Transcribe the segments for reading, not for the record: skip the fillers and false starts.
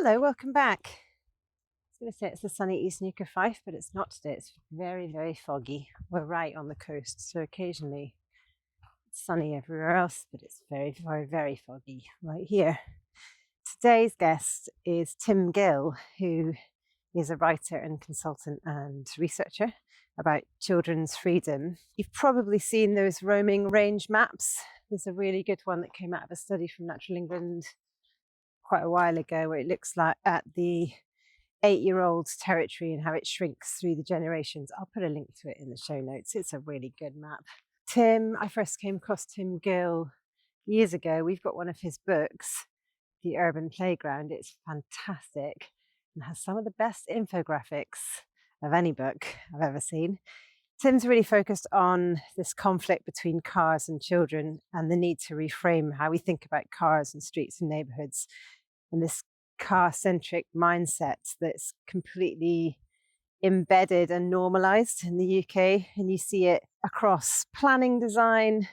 Hello, welcome back. I was going to say it's the sunny East Nuka Fife, but it's not today. It's very, very foggy. We're right on the coast, so occasionally it's sunny everywhere else, but it's very, very, very foggy right here. Today's guest is Tim Gill, who is a writer and consultant and researcher about children's freedom. You've probably seen those roaming range maps. There's a really good one that came out of a study from Natural England quite a while ago where it looks like at the 8-year-old territory and how it shrinks through the generations. I'll put a link to it in the show notes. It's a really good map. I first came across Tim Gill years ago. We've got one of his books, The Urban Playground. It's fantastic and has some of the best infographics of any book I've ever seen. Tim's really focused on this conflict between cars and children and the need to reframe how we think about cars and streets and neighbourhoods, and this car-centric mindset that's completely embedded and normalized in the UK. And you see it across planning design,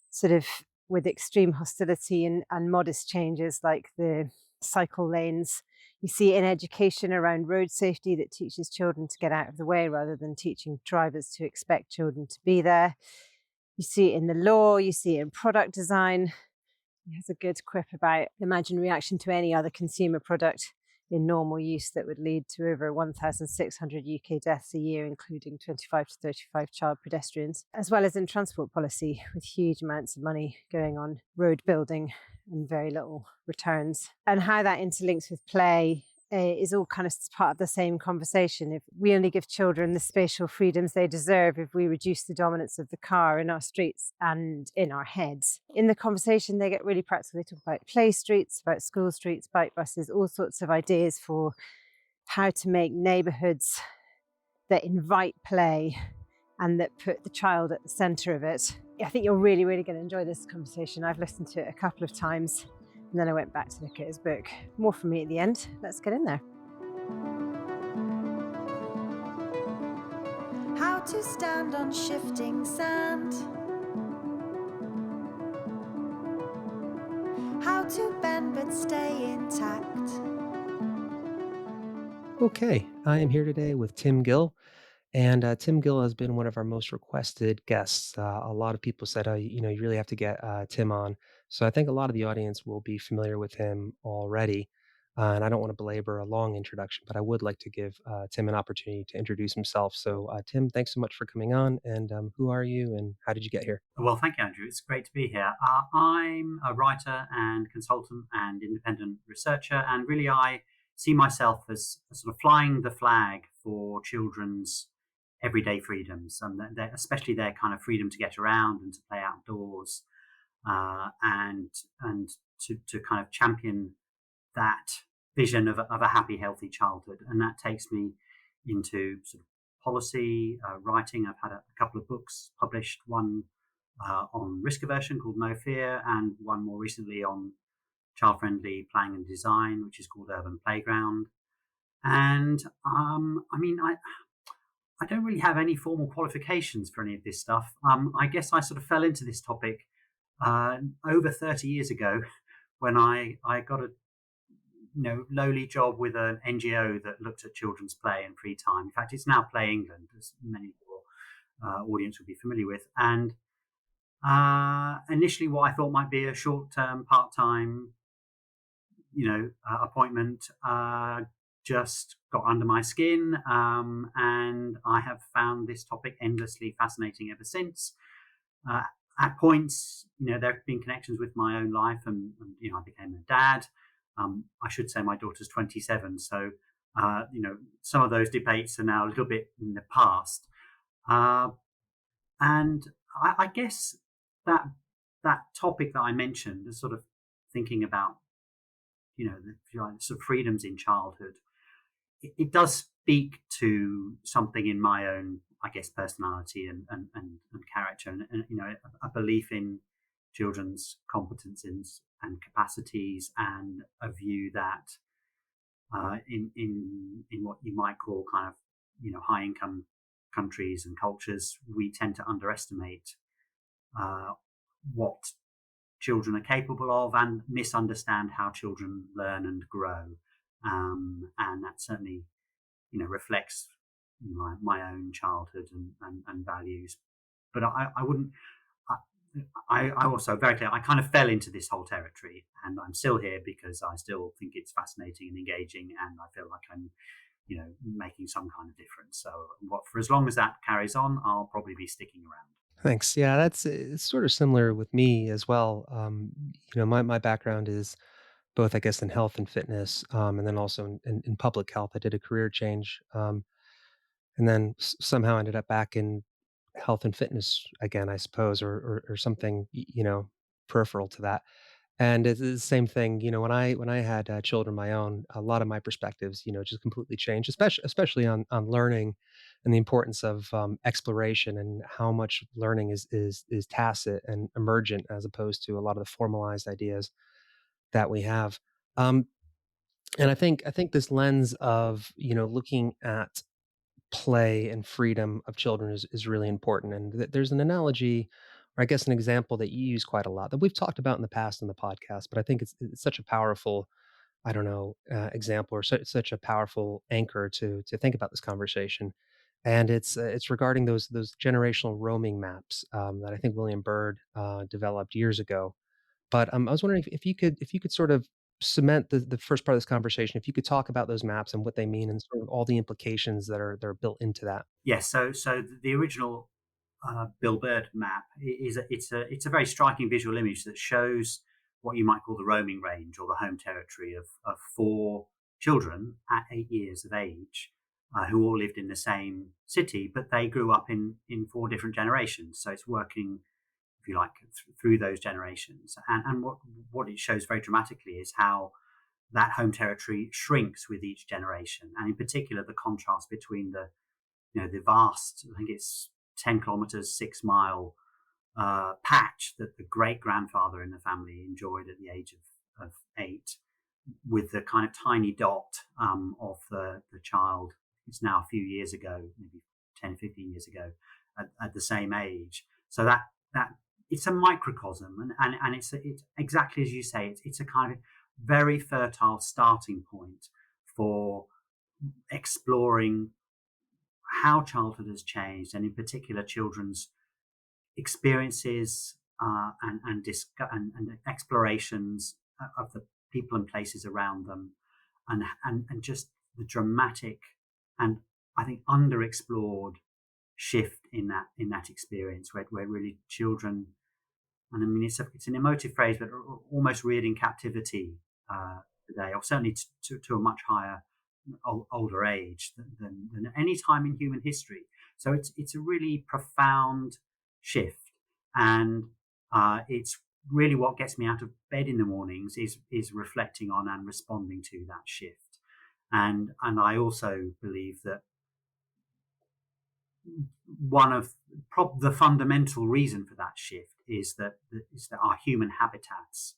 sort of with extreme hostility and modest changes like the cycle lanes. You see it in education around road safety that teaches children to get out of the way rather than teaching drivers to expect children to be there. You see it in the law, you see it in product design. He has a good quip about imagine reaction to any other consumer product in normal use that would lead to over 1,600 UK deaths a year, including 25 to 35 child pedestrians, as well as in transport policy, with huge amounts of money going on road building and very little returns. And how that interlinks with play is all kind of part of the same conversation. If we only give children the spatial freedoms they deserve if we reduce the dominance of the car in our streets and in our heads. In the conversation, they get really practical. They talk about play streets, about school streets, bike buses, all sorts of ideas for how to make neighbourhoods that invite play and that put the child at the centre of it. I think you're really, really going to enjoy this conversation. I've listened to it a couple of times. And then I went back to look at his book. More from me at the end. Let's get in there. How to stand on shifting sand. How to bend but stay intact. Okay, I am here today with Tim Gill, and Tim Gill has been one of our most requested guests. A lot of people said, you really have to get Tim on." So I think a lot of the audience will be familiar with him already. And I don't want to belabor a long introduction, but I would like to give Tim an opportunity to introduce himself. So, Tim, thanks so much for coming on. And who are you, and how did you get here? Well, thank you, Andrew. It's great to be here. I'm a writer and consultant and independent researcher, and really I see myself as sort of flying the flag for children's everyday freedoms, and especially their kind of freedom to get around and to play outdoors, and to kind of champion that vision of a happy, healthy childhood. And that takes me into sort of policy writing. I've had a couple of books published, one on risk aversion called No Fear, and one more recently on child-friendly planning and design, which is called Urban Playground. And I don't really have any formal qualifications for any of this stuff. I guess I sort of fell into this topic over 30 years ago when I got a lowly job with an NGO that looked at children's play and free time. In fact, it's now Play England, as many of your audience will be familiar with. And initially, what I thought might be a short-term, part-time, appointment just got under my skin, and I have found this topic endlessly fascinating ever since. At points, there have been connections with my own life, and I became a dad. I should say my daughter's 27, so some of those debates are now a little bit in the past. And I guess that topic that I mentioned is sort of thinking about, the sort of freedoms in childhood. It does speak to something in my own, I guess, personality and character, and a belief in children's competencies and capacities, and a view that in what you might call kind of high income countries and cultures, we tend to underestimate what children are capable of and misunderstand how children learn and grow. and that certainly reflects my own childhood and values. But I wouldn't. I also very clear. I kind of fell into this whole territory, and I'm still here because I still think it's fascinating and engaging, and I feel like I'm making some kind of difference. So, what for as long as that carries on, I'll probably be sticking around. Thanks. Yeah, that's it's sort of similar with me as well. My background is both, I guess, in health and fitness, and then also in public health. I did a career change, and then somehow ended up back in health and fitness again, I suppose, or something, peripheral to that. And it's the same thing, when I had children of my own, a lot of my perspectives, just completely changed, especially on learning and the importance of exploration and how much learning is tacit and emergent as opposed to a lot of the formalized ideas that we have. Um, and I think this lens of looking at play and freedom of children is really important. And there's an analogy, or I guess an example that you use quite a lot that we've talked about in the past in the podcast, but I think it's such a powerful, I don't know, example or such a powerful anchor to think about this conversation. And it's regarding those generational roaming maps that I think William Byrd developed years ago. But I was wondering if you could sort of cement the first part of this conversation, if you could talk about those maps and what they mean and sort of all the implications that are built into that. Yes. So the original Bill Bird map it's a very striking visual image that shows what you might call the roaming range or the home territory of four children at 8 years of age, who all lived in the same city, but they grew up in four different generations. So it's working, if you like, through those generations. And what it shows very dramatically is how that home territory shrinks with each generation, and in particular the contrast between the vast, I think it's 10 kilometers, 6 mile patch that the great grandfather in the family enjoyed at the age of 8, with the kind of tiny dot of the child. It's now a few years ago, maybe 10, 15 years ago, at the same age. So that it's a microcosm, and it's exactly as you say. It's a kind of very fertile starting point for exploring how childhood has changed, and in particular children's experiences and explorations of the people and places around them, and just the dramatic and I think underexplored shift in that experience where really children, and I mean it's an emotive phrase, but almost reared in captivity today, or certainly to a much higher older age than any time in human history. So it's a really profound shift, and it's really what gets me out of bed in the mornings is reflecting on and responding to that shift. And I also believe that one of the fundamental reason for that shift is that our human habitats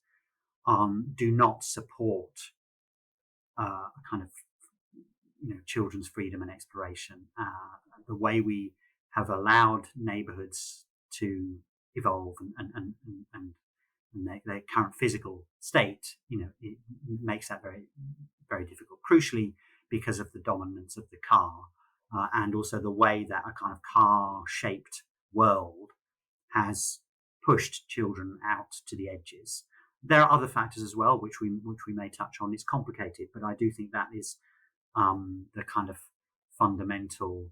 do not support a kind of children's freedom and exploration. The way we have allowed neighbourhoods to evolve and their current physical state, it makes that very very difficult. Crucially, because of the dominance of the car, and also the way that a kind of car-shaped world has pushed children out to the edges. There are other factors as well, which we may touch on. It's complicated, but I do think that is the kind of fundamental,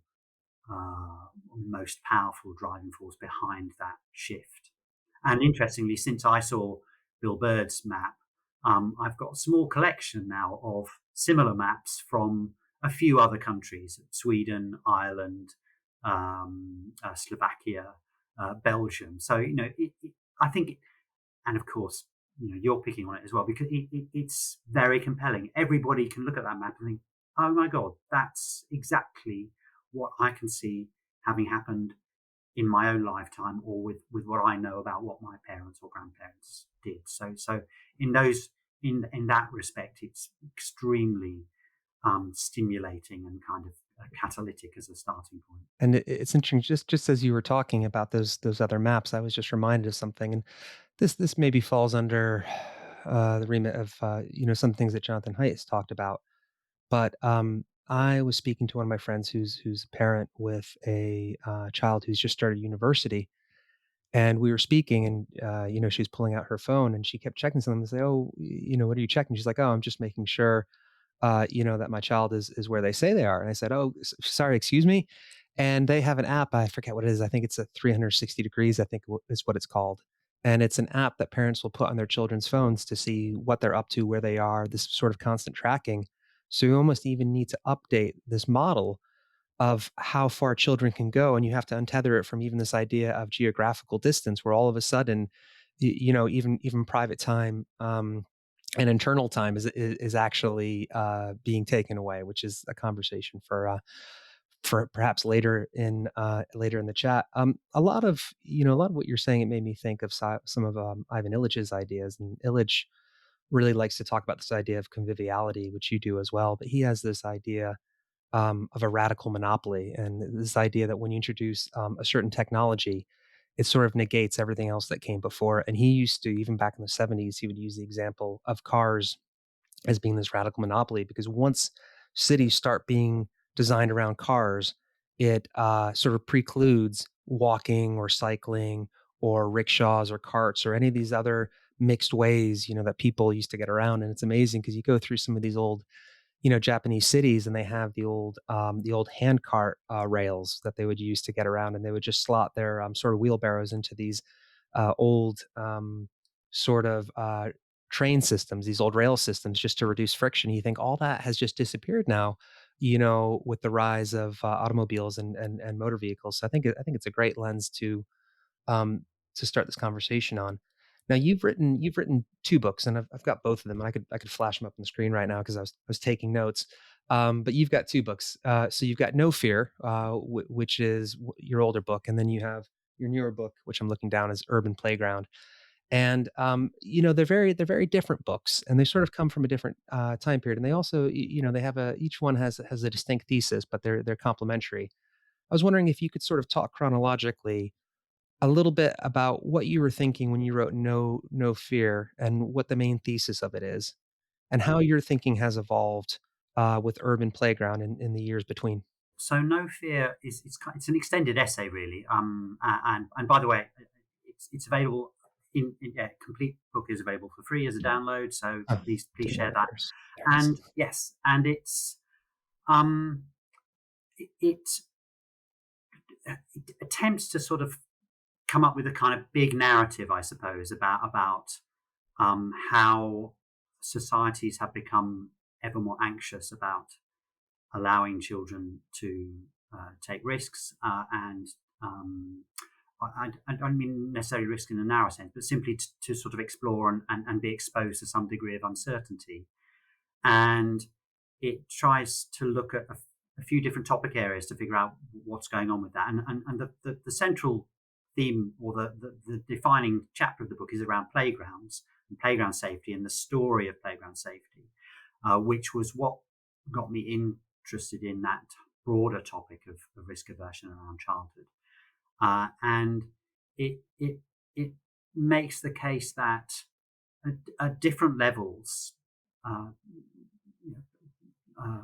most powerful driving force behind that shift. And interestingly, since I saw Bill Bird's map, I've got a small collection now of similar maps from a few other countries: Sweden, Ireland, Slovakia, Belgium. So I think, and of course, you're picking on it as well because it's very compelling. Everybody can look at that map and think, "Oh my God, that's exactly what I can see having happened in my own lifetime, or with what I know about what my parents or grandparents did." So in that respect, it's extremely stimulating and kind of catalytic as a starting point. And it's interesting, just as you were talking about those other maps, I was just reminded of something, and this maybe falls under the remit of some things that Jonathan Haidt has talked about. But I was speaking to one of my friends who's a parent with a child who's just started university, and we were speaking, and she was pulling out her phone, and she kept checking something. And say, "Oh, what are you checking?" She's like, "Oh, I'm just making sure, that my child is where they say they are." And I said, "Oh, sorry, excuse me." And they have an app. I forget what it is. I think it's a 360 degrees. I think is what it's called. And it's an app that parents will put on their children's phones to see what they're up to, where they are. This sort of constant tracking. So you almost even need to update this model of how far children can go, and you have to untether it from even this idea of geographical distance, where all of a sudden, even private time and internal time is actually being taken away, which is a conversation for perhaps later in the chat. A lot of what you're saying, it made me think of some of Ivan Illich's ideas, and Illich really likes to talk about this idea of conviviality, which you do as well. But he has this idea of a radical monopoly, and this idea that when you introduce a certain technology, it sort of negates everything else that came before. And he used to, even back in the 70s, he would use the example of cars as being this radical monopoly, because once cities start being designed around cars, it sort of precludes walking or cycling or rickshaws or carts or any of these other mixed ways, that people used to get around. And it's amazing because you go through some of these old, Japanese cities, and they have the old hand cart rails that they would use to get around, and they would just slot their sort of wheelbarrows into these old sort of train systems, these old rail systems, just to reduce friction. You think all that has just disappeared now, with the rise of automobiles and motor vehicles. So I think it's a great lens um, to start this conversation on. Now you've written two books, and I've got both of them. And I could flash them up on the screen right now because I was taking notes. But you've got two books. So you've got No Fear, which is your older book, and then you have your newer book, which I'm looking down, is Urban Playground. And they're very different books, and they sort of come from a different time period. And they also, they have each one has a distinct thesis, but they're complementary. I was wondering if you could sort of talk chronologically a little bit about what you were thinking when you wrote No Fear, and what the main thesis of it is, and how your thinking has evolved with Urban Playground in the years between. So No Fear it's an extended essay really. And by the way, it's available yeah, complete book is available for free as a download. So Oh, please didn't know share that. that. There it is. And yes, and um it it attempts to sort of come up with a kind of big narrative, I suppose, about how societies have become ever more anxious about allowing children to take risks and I don't mean necessarily risk in a narrow sense, but simply to sort of explore and be exposed to some degree of uncertainty. And it tries to look at a few different topic areas to figure out what's going on with that. And the central theme, or the defining chapter of the book, is around playgrounds and playground safety and the story of playground safety, which was what got me interested in that broader topic of risk aversion around childhood. And it makes the case that at different levels, uh, uh,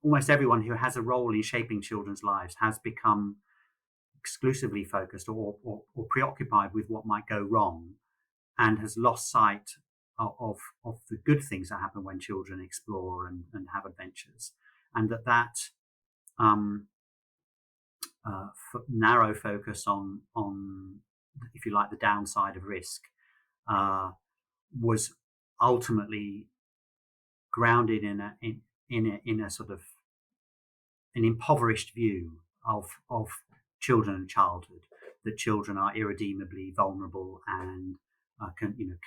almost everyone who has a role in shaping children's lives has become exclusively focused or preoccupied with what might go wrong, and has lost sight of the good things that happen when children explore and have adventures, and that um, narrow focus on, if you like, the downside of risk uh, was ultimately grounded in a sort of an impoverished view of children and childhood, that children are irredeemably vulnerable and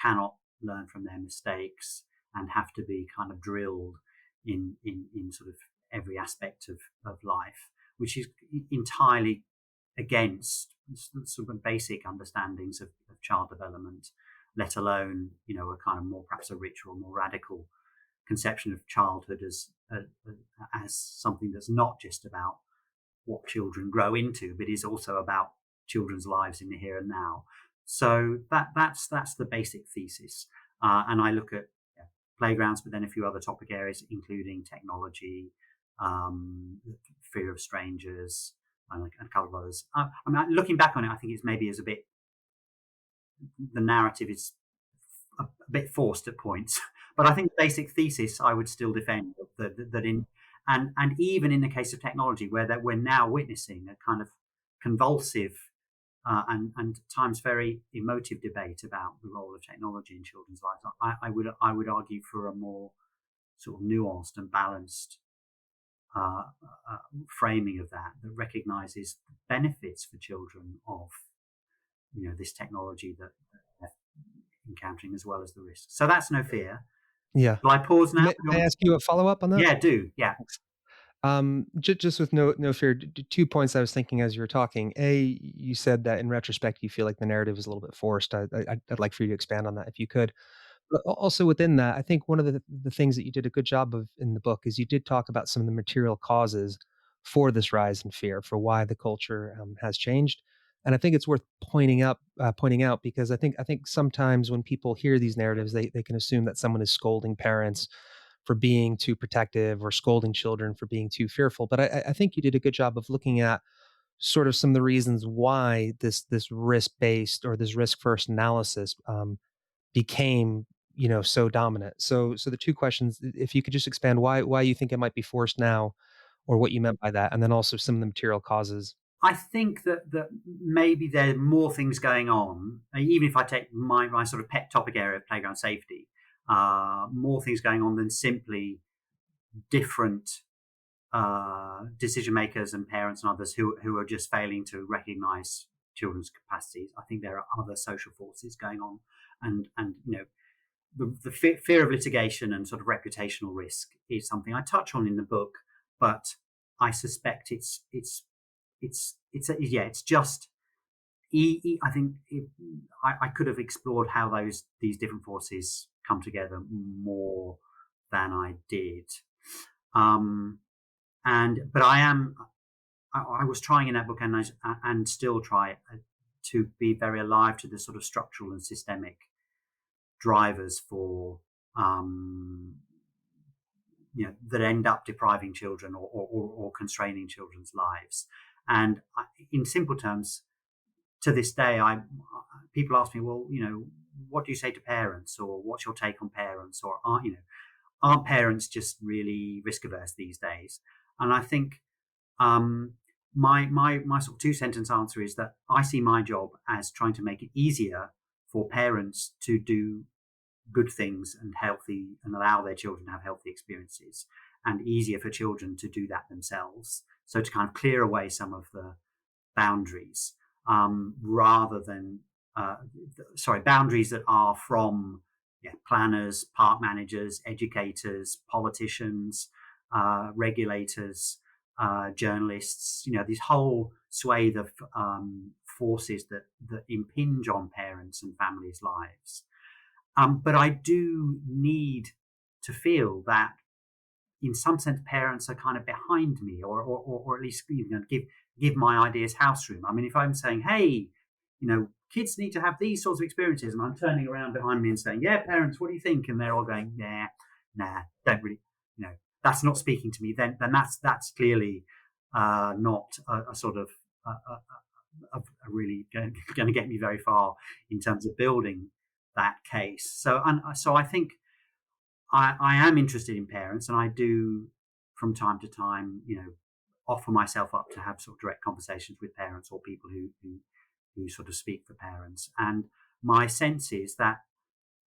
cannot learn from their mistakes and have to be kind of drilled in sort of every aspect of life, which is entirely against sort of basic understandings of child development, let alone a kind of more, perhaps a richer or more radical conception of childhood as something that's not just about what children grow into, but is also about children's lives in the here and now. So that's the basic thesis, and I look at playgrounds, but then a few other topic areas, including technology, fear of strangers, and a couple of others. I mean, looking back on it, I think it's maybe a bit, the narrative is a bit forced at points, but I think the basic thesis I would still defend that in, and even in the case of technology, where that we're now witnessing a kind of convulsive and times very emotive debate about the role of technology in children's lives. I would argue for a more sort of nuanced and balanced framing of that recognises the benefits for children of this technology that they're encountering, as well as the risks. So that's no fear. Yeah. Will I pause now? May I ask you a follow-up on that? Yeah, do. Yeah. Just with no fear, 2 points I was thinking as you were talking. A, you said that in retrospect, you feel like the narrative is a little bit forced. I'd like for you to expand on that if you could. But also within that, I think one of the things that you did a good job of in the book is you did talk about some of the material causes for this rise in fear, for why the culture has changed. And I think it's worth pointing out because I think sometimes when people hear these narratives, they can assume that someone is scolding parents for being too protective or scolding children for being too fearful. But I think you did a good job of looking at sort of some of the reasons why this risk based or this risk first analysis became so dominant. So the two questions, if you could just expand why you think it might be forced now, or what you meant by that, and then also some of the material causes. I think that maybe there are more things going on, even if I take my sort of pet topic area of playground safety, more things going on than simply different decision makers and parents and others who are just failing to recognise children's capacities. I think there are other social forces going on, and the fear of litigation and sort of reputational risk is something I touch on in the book, but I suspect it's just. I think I could have explored how these different forces come together more than I did. But I was trying in that book, and still try to be very alive to the sort of structural and systemic drivers for that end up depriving children or constraining children's lives. And in simple terms, to this day, people ask me, well, what do you say to parents, or what's your take on parents, or aren't parents just really risk averse these days? And I think my sort of 2-sentence answer is that I see my job as trying to make it easier for parents to do good things and allow their children to have healthy experiences, and easier for children to do that themselves. So to kind of clear away some of the boundaries, boundaries that are from planners, park managers, educators, politicians, regulators, journalists, this whole swathe of forces that impinge on parents and families' lives. But I do need to feel that, in some sense, parents are kind of behind me, or at least give my ideas house room. I mean, if I'm saying, hey, kids need to have these sorts of experiences, and I'm turning around behind me and saying, yeah, parents, what do you think? And they're all going, nah, don't really, that's not speaking to me. Then that's clearly not a sort of really going to get me very far in terms of building that case. So I think I am interested in parents, and I do from time to time, offer myself up to have sort of direct conversations with parents or people who sort of speak for parents. And my sense is that,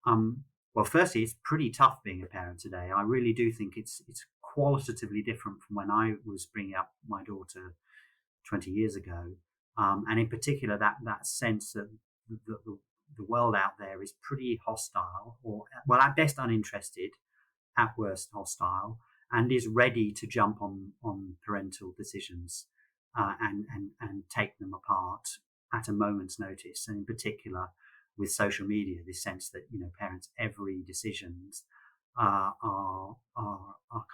well, firstly, it's pretty tough being a parent today. I really do think it's qualitatively different from when I was bringing up my daughter 20 years ago. And in particular, that sense that the world out there is pretty hostile, or, well, at best uninterested, at worst hostile, and is ready to jump on parental decisions and take them apart at a moment's notice. And in particular, with social media, this sense that parents' every decisions are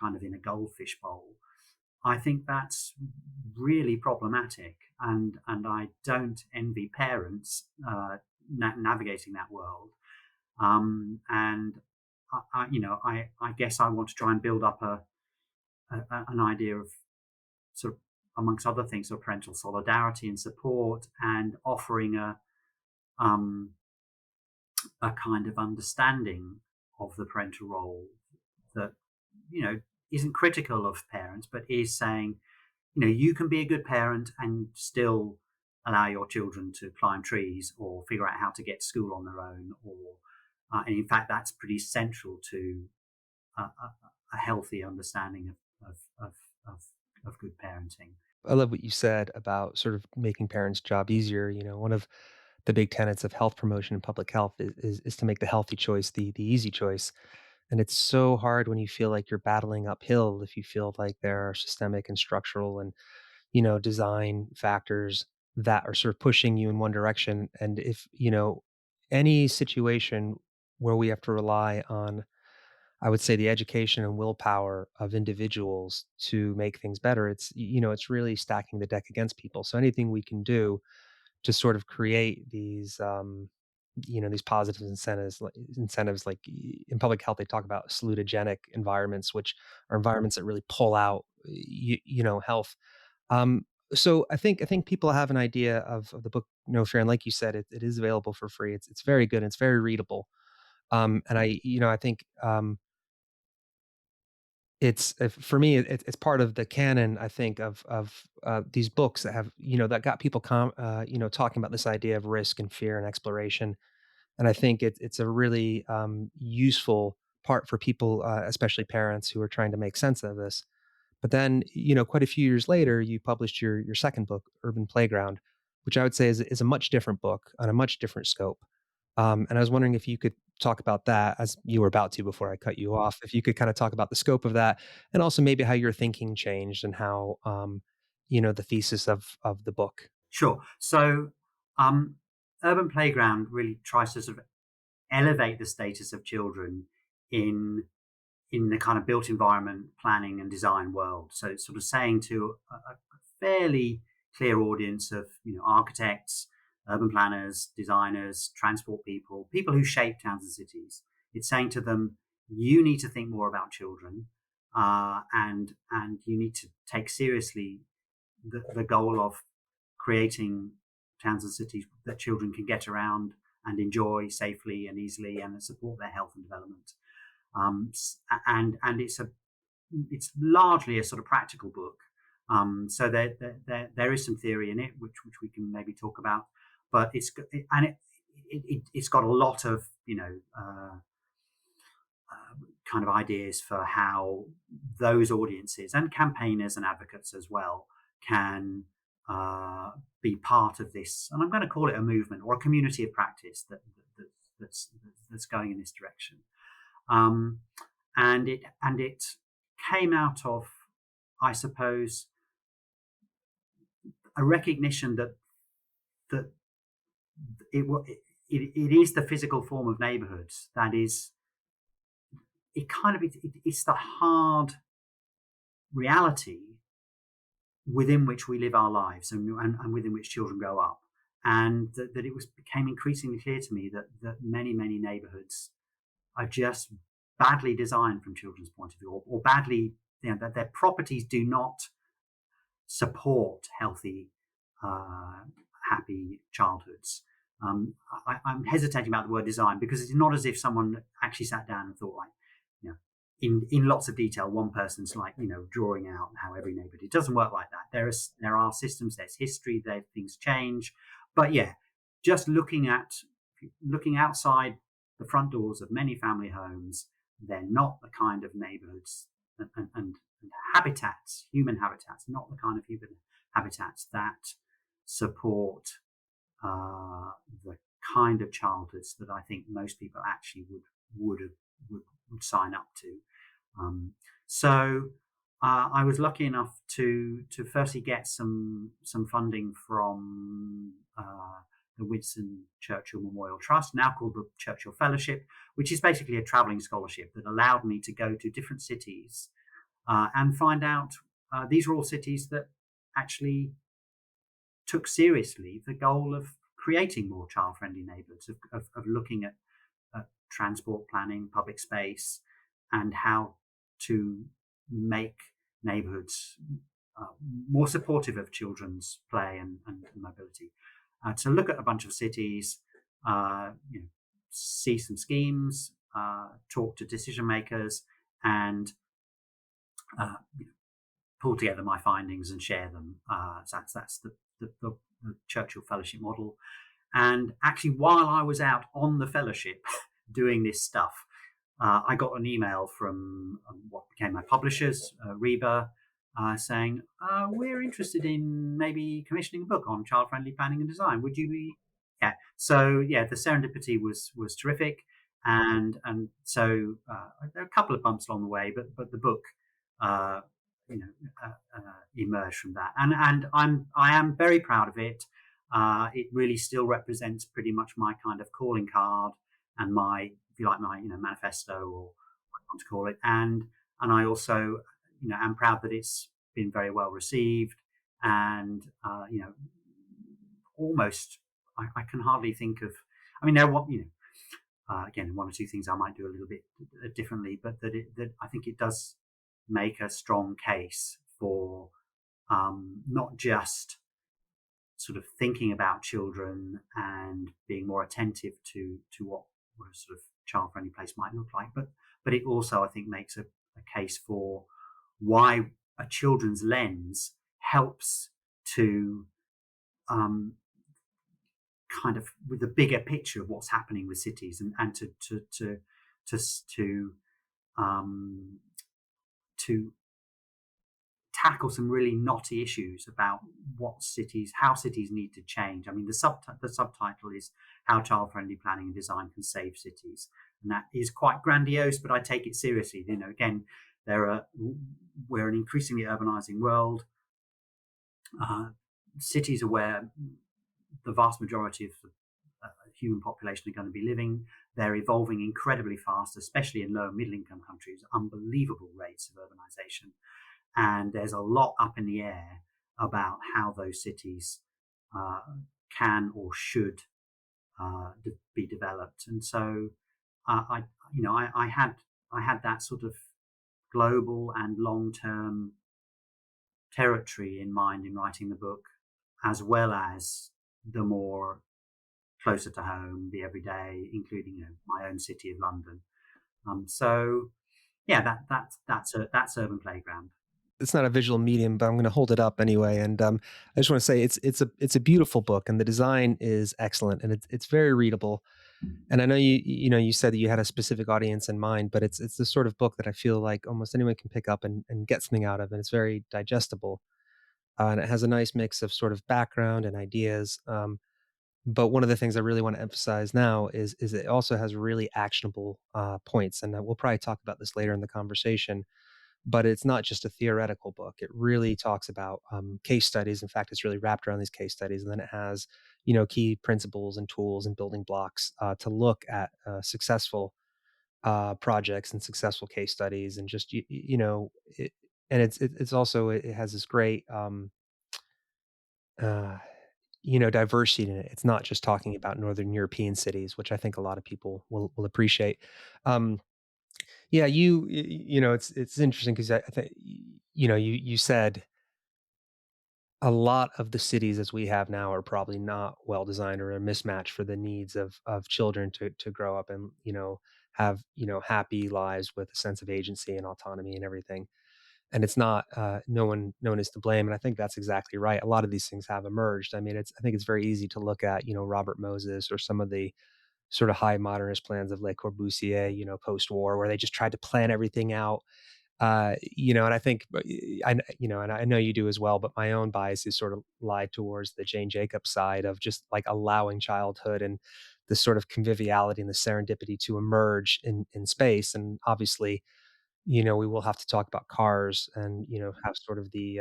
kind of in a goldfish bowl. I think that's really problematic, and I don't envy parents navigating that world. And I guess I want to try and build up an idea of sort of, amongst other things, of parental solidarity and support, and offering um, a kind of understanding of the parental role that, you know, isn't critical of parents, but is saying, you know, you can be a good parent and still allow your children to climb trees or figure out how to get to school on their own, or and in fact that's pretty central to a healthy understanding of, of, of, of good parenting. I love what you said about sort of making parents' job easier. You know, one of the big tenets of health promotion and public health is to make the healthy choice the easy choice. And it's so hard when you feel like you're battling uphill, if you feel like there are systemic and structural and, design factors that are sort of pushing you in one direction. And if, any situation where we have to rely on, I would say, the education and willpower of individuals to make things better, it's really stacking the deck against people. So anything we can do to sort of create these positive incentives like in public health, they talk about salutogenic environments, which are environments that really pull out, health. Um, so I think people have an idea of the book No Fear, and like you said, it is available for free. It's very good. And it's very readable. And I think for me, it's part of the canon, I think, of these books that have, that got people talking about this idea of risk and fear and exploration. And I think it's a really useful part for people, especially parents who are trying to make sense of this. But then, quite a few years later, you published your second book, Urban Playground, which I would say is a much different book on a much different scope. And I was wondering if you could talk about that, as you were about to before I cut you off. If you could kind of talk about the scope of that, and also maybe how your thinking changed and how, the thesis of the book. Sure. So, um, Urban Playground really tries to sort of elevate the status of children in the kind of built environment planning and design world. So it's sort of saying to a fairly clear audience of, architects, urban planners, designers, transport people, people who shape towns and cities. It's saying to them, you need to think more about children, and you need to take seriously the goal of creating towns and cities that children can get around and enjoy safely and easily, and support their health and development. And it's largely a sort of practical book. So there is some theory in it, which we can maybe talk about, but it's got a lot of kind of ideas for how those audiences and campaigners and advocates as well can be part of this, and I'm going to call it a movement or a community of practice that's going in this direction. And it came out of, I suppose, a recognition that it is the physical form of neighbourhoods that is, it's the hard reality within which we live our lives, and within which children grow up, and that it became increasingly clear to me that many neighbourhoods are just badly designed from children's point of view, or badly, that their properties do not support healthy, happy childhoods. I'm hesitating about the word design, because it's not as if someone actually sat down and thought, like, in lots of detail, one person's like, drawing out how every neighborhood. It doesn't work like that. There are systems, there's history, there things change. But yeah, just looking outside the front doors of many family homes, they're not the kind of neighborhoods and habitats, human habitats, not the kind of human habitats that support the kind of childhoods that I think most people actually would sign up to. So I was lucky enough to firstly get some funding from the Winston Churchill Memorial Trust, now called the Churchill Fellowship, which is basically a travelling scholarship that allowed me to go to different cities and find out these were all cities that actually took seriously the goal of creating more child-friendly neighbourhoods, of looking at transport planning, public space, and how to make neighbourhoods uh, more supportive of children's play and mobility. To look at a bunch of cities, see some schemes, talk to decision makers, and uh, pull together my findings and share them. So that's the Churchill Fellowship model. And actually, while I was out on the fellowship doing this stuff, I got an email from what became my publishers, Reba, saying, we're interested in maybe commissioning a book on child-friendly planning and design. Would you be? Yeah. So yeah, the serendipity was terrific, and so there are a couple of bumps along the way, but the book, uh, emerged from that, and I am very proud of it. It really still represents pretty much my kind of calling card and my, if you like, my manifesto, or what you want to call it. And I also am proud that it's been very well received, and almost I can hardly think of. I mean, there are again, one or two things I might do a little bit differently, but that I think it does make a strong case for not just sort of thinking about children and being more attentive to what a sort of child-friendly place might look like, but it also, I think, makes a case for why a children's lens helps to kind of with the bigger picture of what's happening with cities, and to tackle some really knotty issues about how cities need to change. I mean, the subtitle is "How Child-Friendly Planning and Design Can Save Cities," and that is quite grandiose, but I take it seriously. Again, we're an increasingly urbanizing world. Cities are where the vast majority of the human population are going to be living. They're evolving incredibly fast, especially in low and middle income countries, unbelievable rates of urbanization. And there's a lot up in the air about how those cities can or should be developed. And so I had that sort of global and long-term territory in mind in writing the book, as well as the more closer to home, the everyday, including my own city of London. So yeah, that's Urban Playground. It's not a visual medium, but I'm going to hold it up anyway. And I just want to say it's a beautiful book, and the design is excellent, and it's very readable. And I know you said that you had a specific audience in mind, but it's the sort of book that I feel like almost anyone can pick up and get something out of, and it's very digestible. And it has a nice mix of sort of background and ideas. But one of the things I really want to emphasize now is it also has really actionable points, and we'll probably talk about this later in the conversation. But it's not just a theoretical book. It really talks about case studies. In fact, it's really wrapped around these case studies, and then it has key principles and tools and building blocks to look at successful projects and successful case studies, and just it, and it's also it has this great uh, diversity in it. It's not just talking about Northern European cities, which I think a lot of people will appreciate. Um, yeah, it's interesting because I think you said a lot of the cities as we have now are probably not well designed, or a mismatch for the needs of children to grow up and have happy lives with a sense of agency and autonomy and everything. And it's not no one is to blame, and I think that's exactly right. A lot of these things have emerged. I mean, I think it's very easy to look at Robert Moses or some of the sort of high modernist plans of Le Corbusier, post-war, where they just tried to plan everything out. And I think, and I know you do as well, but my own bias is sort of lie towards the Jane Jacobs side of just like allowing childhood and the sort of conviviality and the serendipity to emerge in space. And obviously, we will have to talk about cars and, have sort of the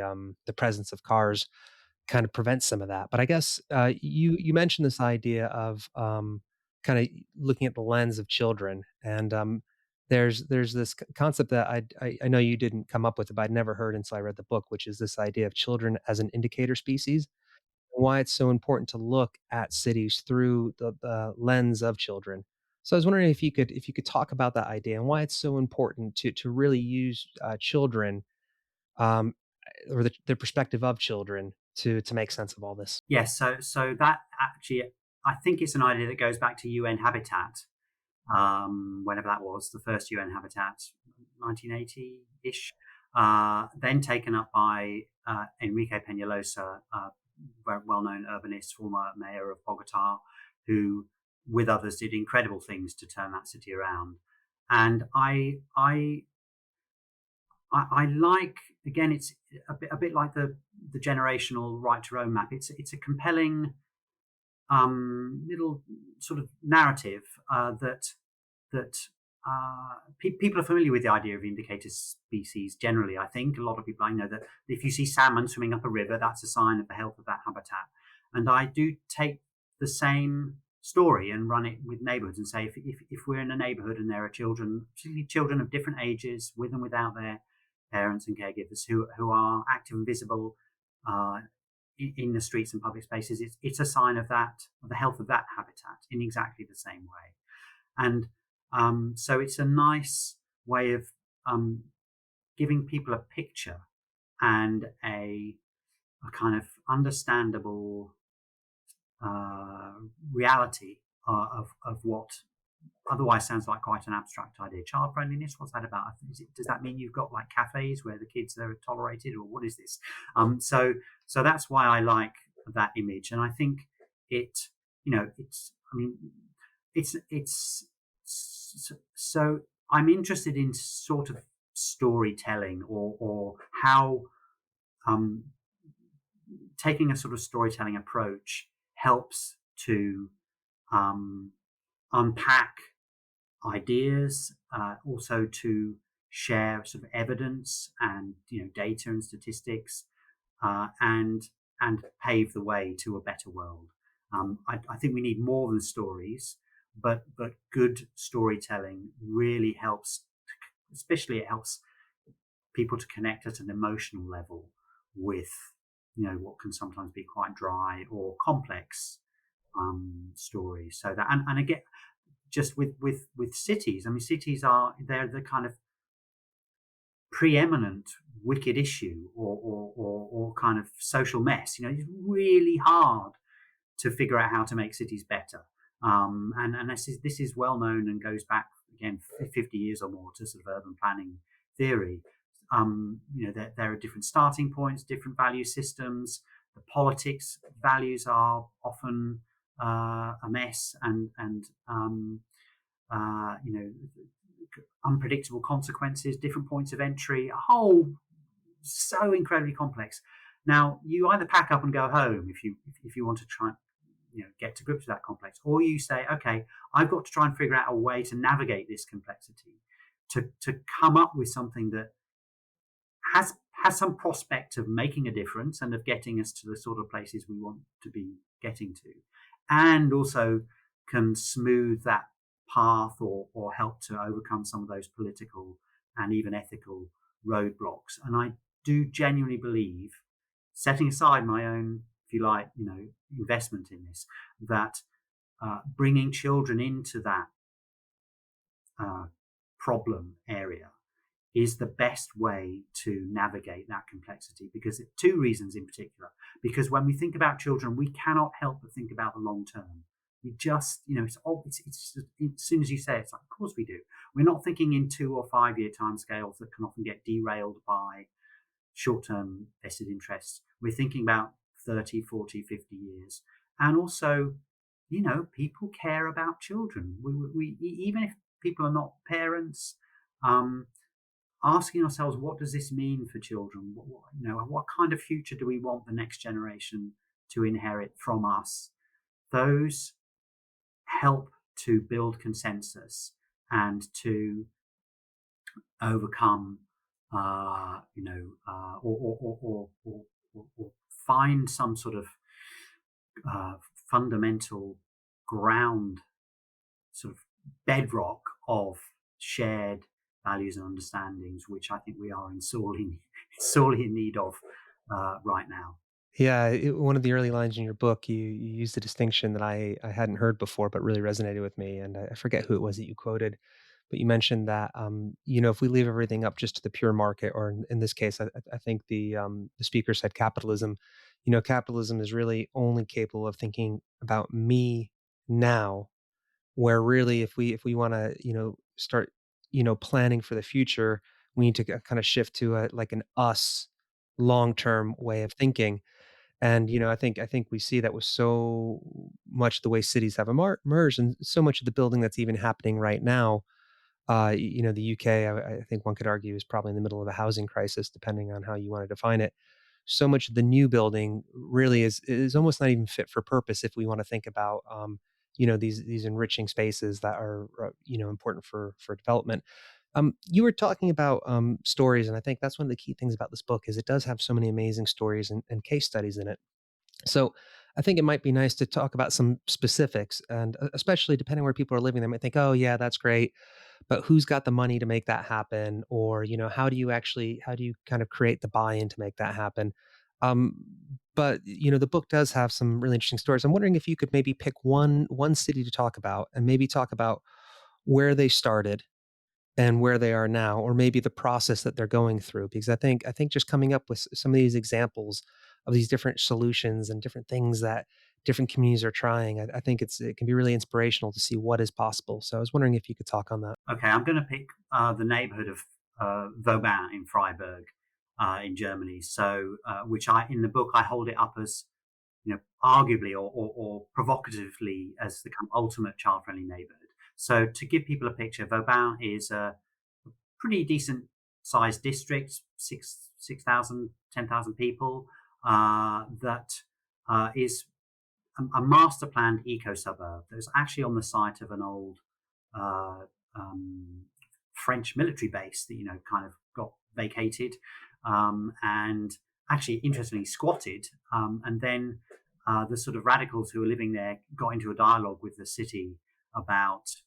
presence of cars kind of prevent some of that. But I guess you mentioned this idea of kind of looking at the lens of children, and there's this concept that I know you didn't come up with it, but I'd never heard until I read the book, which is this idea of children as an indicator species, and why it's so important to look at cities through the lens of children. So I was wondering if you could talk about that idea and why it's so important to really use children, um, or their perspective of children to make sense of all this. Yes, so that actually, I think it's an idea that goes back to UN Habitat, whenever that was, the first UN Habitat, 1980-ish, then taken up by Enrique Peñalosa, very well-known urbanist, former mayor of Bogota, who, with others, did incredible things to turn that city around. And I like, again, it's a bit like the generational right to roam map. It's a compelling little sort of narrative that people are familiar with the idea of indicator species generally. I think a lot of people I know that if you see salmon swimming up a river, that's a sign of the health of that habitat. And I do take the same story and run it with neighbourhoods and say if we're in a neighbourhood and there are children, particularly children of different ages, with and without their parents and caregivers, who are active and visible uh, in the streets and public spaces, it's a sign of that, of the health of that habitat in exactly the same way. And so it's a nice way of giving people a picture and a kind of understandable reality of what otherwise sounds like quite an abstract idea. Child friendliness, what's that about? Does that mean you've got like cafes where the kids are tolerated, or what is this? So that's why I like that image, and I think it, it's. I mean, it's so I'm interested in sort of storytelling, or how um, taking a sort of storytelling approach helps to unpack ideas, also to share sort of evidence and data and statistics, and pave the way to a better world. I think we need more than stories, but good storytelling really helps. Especially, it helps people to connect at an emotional level with what can sometimes be quite dry or complex stories. So that, and again, just with cities, I mean, cities they're the kind of preeminent wicked issue, or kind of social mess. It's really hard to figure out how to make cities better. And this is well known and goes back again 50 years or more to sort of urban planning theory. There are different starting points, different value systems. The politics values are often a mess, and unpredictable consequences, different points of entry, a whole so incredibly complex. Now, you either pack up and go home if you want to try get to grips with that complex, or you say, okay, I've got to try and figure out a way to navigate this complexity, to come up with something that has some prospect of making a difference and of getting us to the sort of places we want to be getting to, and also can smooth that path, or help to overcome some of those political and even ethical roadblocks. And I do genuinely believe, setting aside my own, if you like, investment in this, that bringing children into that problem area is the best way to navigate that complexity, because two reasons in particular. Because when we think about children, we cannot help but think about the long term. We just, it's as soon as you say it, it's like, of course we do. We're not thinking in 2 or 5 year timescales that can often get derailed by short-term vested interests. We're thinking about 30, 40, 50 years. And also, people care about children. We even if people are not parents, asking ourselves, what does this mean for children? What kind of future do we want the next generation to inherit from us? Those help to build consensus and to overcome, or find some sort of fundamental ground, sort of bedrock of shared values and understandings, which I think we are sorely in need of right now. Yeah, one of the early lines in your book, you used a distinction that I hadn't heard before, but really resonated with me. And I forget who it was that you quoted, but you mentioned that if we leave everything up just to the pure market, or in this case, I think the speaker said capitalism. Capitalism is really only capable of thinking about me now, where really if we want to start planning for the future, we need to kind of shift to a like an us long term way of thinking. And I think we see that with so much the way cities have emerged, and so much of the building that's even happening right now. The UK, I think one could argue, is probably in the middle of a housing crisis, depending on how you want to define it. So much of the new building really is almost not even fit for purpose if we want to think about these enriching spaces that are important for development. You were talking about stories, and I think that's one of the key things about this book is it does have so many amazing stories and case studies in it. So I think it might be nice to talk about some specifics, and especially depending where people are living, they might think, "Oh, yeah, that's great," but who's got the money to make that happen? Or how do you kind of create the buy-in to make that happen? Um, but the book does have some really interesting stories. I'm wondering if you could maybe pick one city to talk about, and maybe talk about where they started and where they are now, or maybe the process that they're going through. Because I think just coming up with some of these examples of these different solutions and different things that different communities are trying, I think it can be really inspirational to see what is possible. So I was wondering if you could talk on that. Okay, I'm going to pick the neighborhood of Vauban in Freiburg in Germany. So, which in the book I hold it up as arguably or provocatively as the kind of ultimate child-friendly neighborhood. So, to give people a picture, Vauban is a pretty decent sized district, 6,000, 10,000 people, that is a master planned eco suburb that is actually on the site of an old uh, um, French military base that kind of got vacated, and actually interestingly squatted, and then the sort of radicals who were living there got into a dialogue with the city about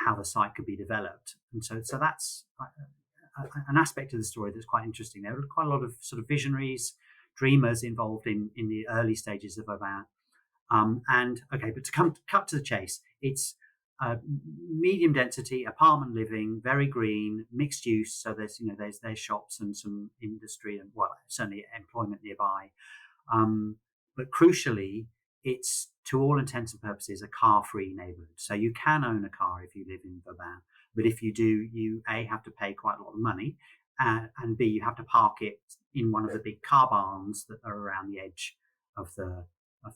how the site could be developed, and so that's an aspect of the story that's quite interesting. There were quite a lot of sort of visionaries, dreamers involved in the early stages of Vauban. And okay, but to cut to the chase, it's medium density apartment living, very green, mixed use. So there's shops and some industry and certainly employment nearby. But crucially, it's to all intents and purposes a car-free neighbourhood. So you can own a car if you live in Vauban, but if you do, you A, have to pay quite a lot of money, and B, you have to park it in one of the big car barns that are around the edge of the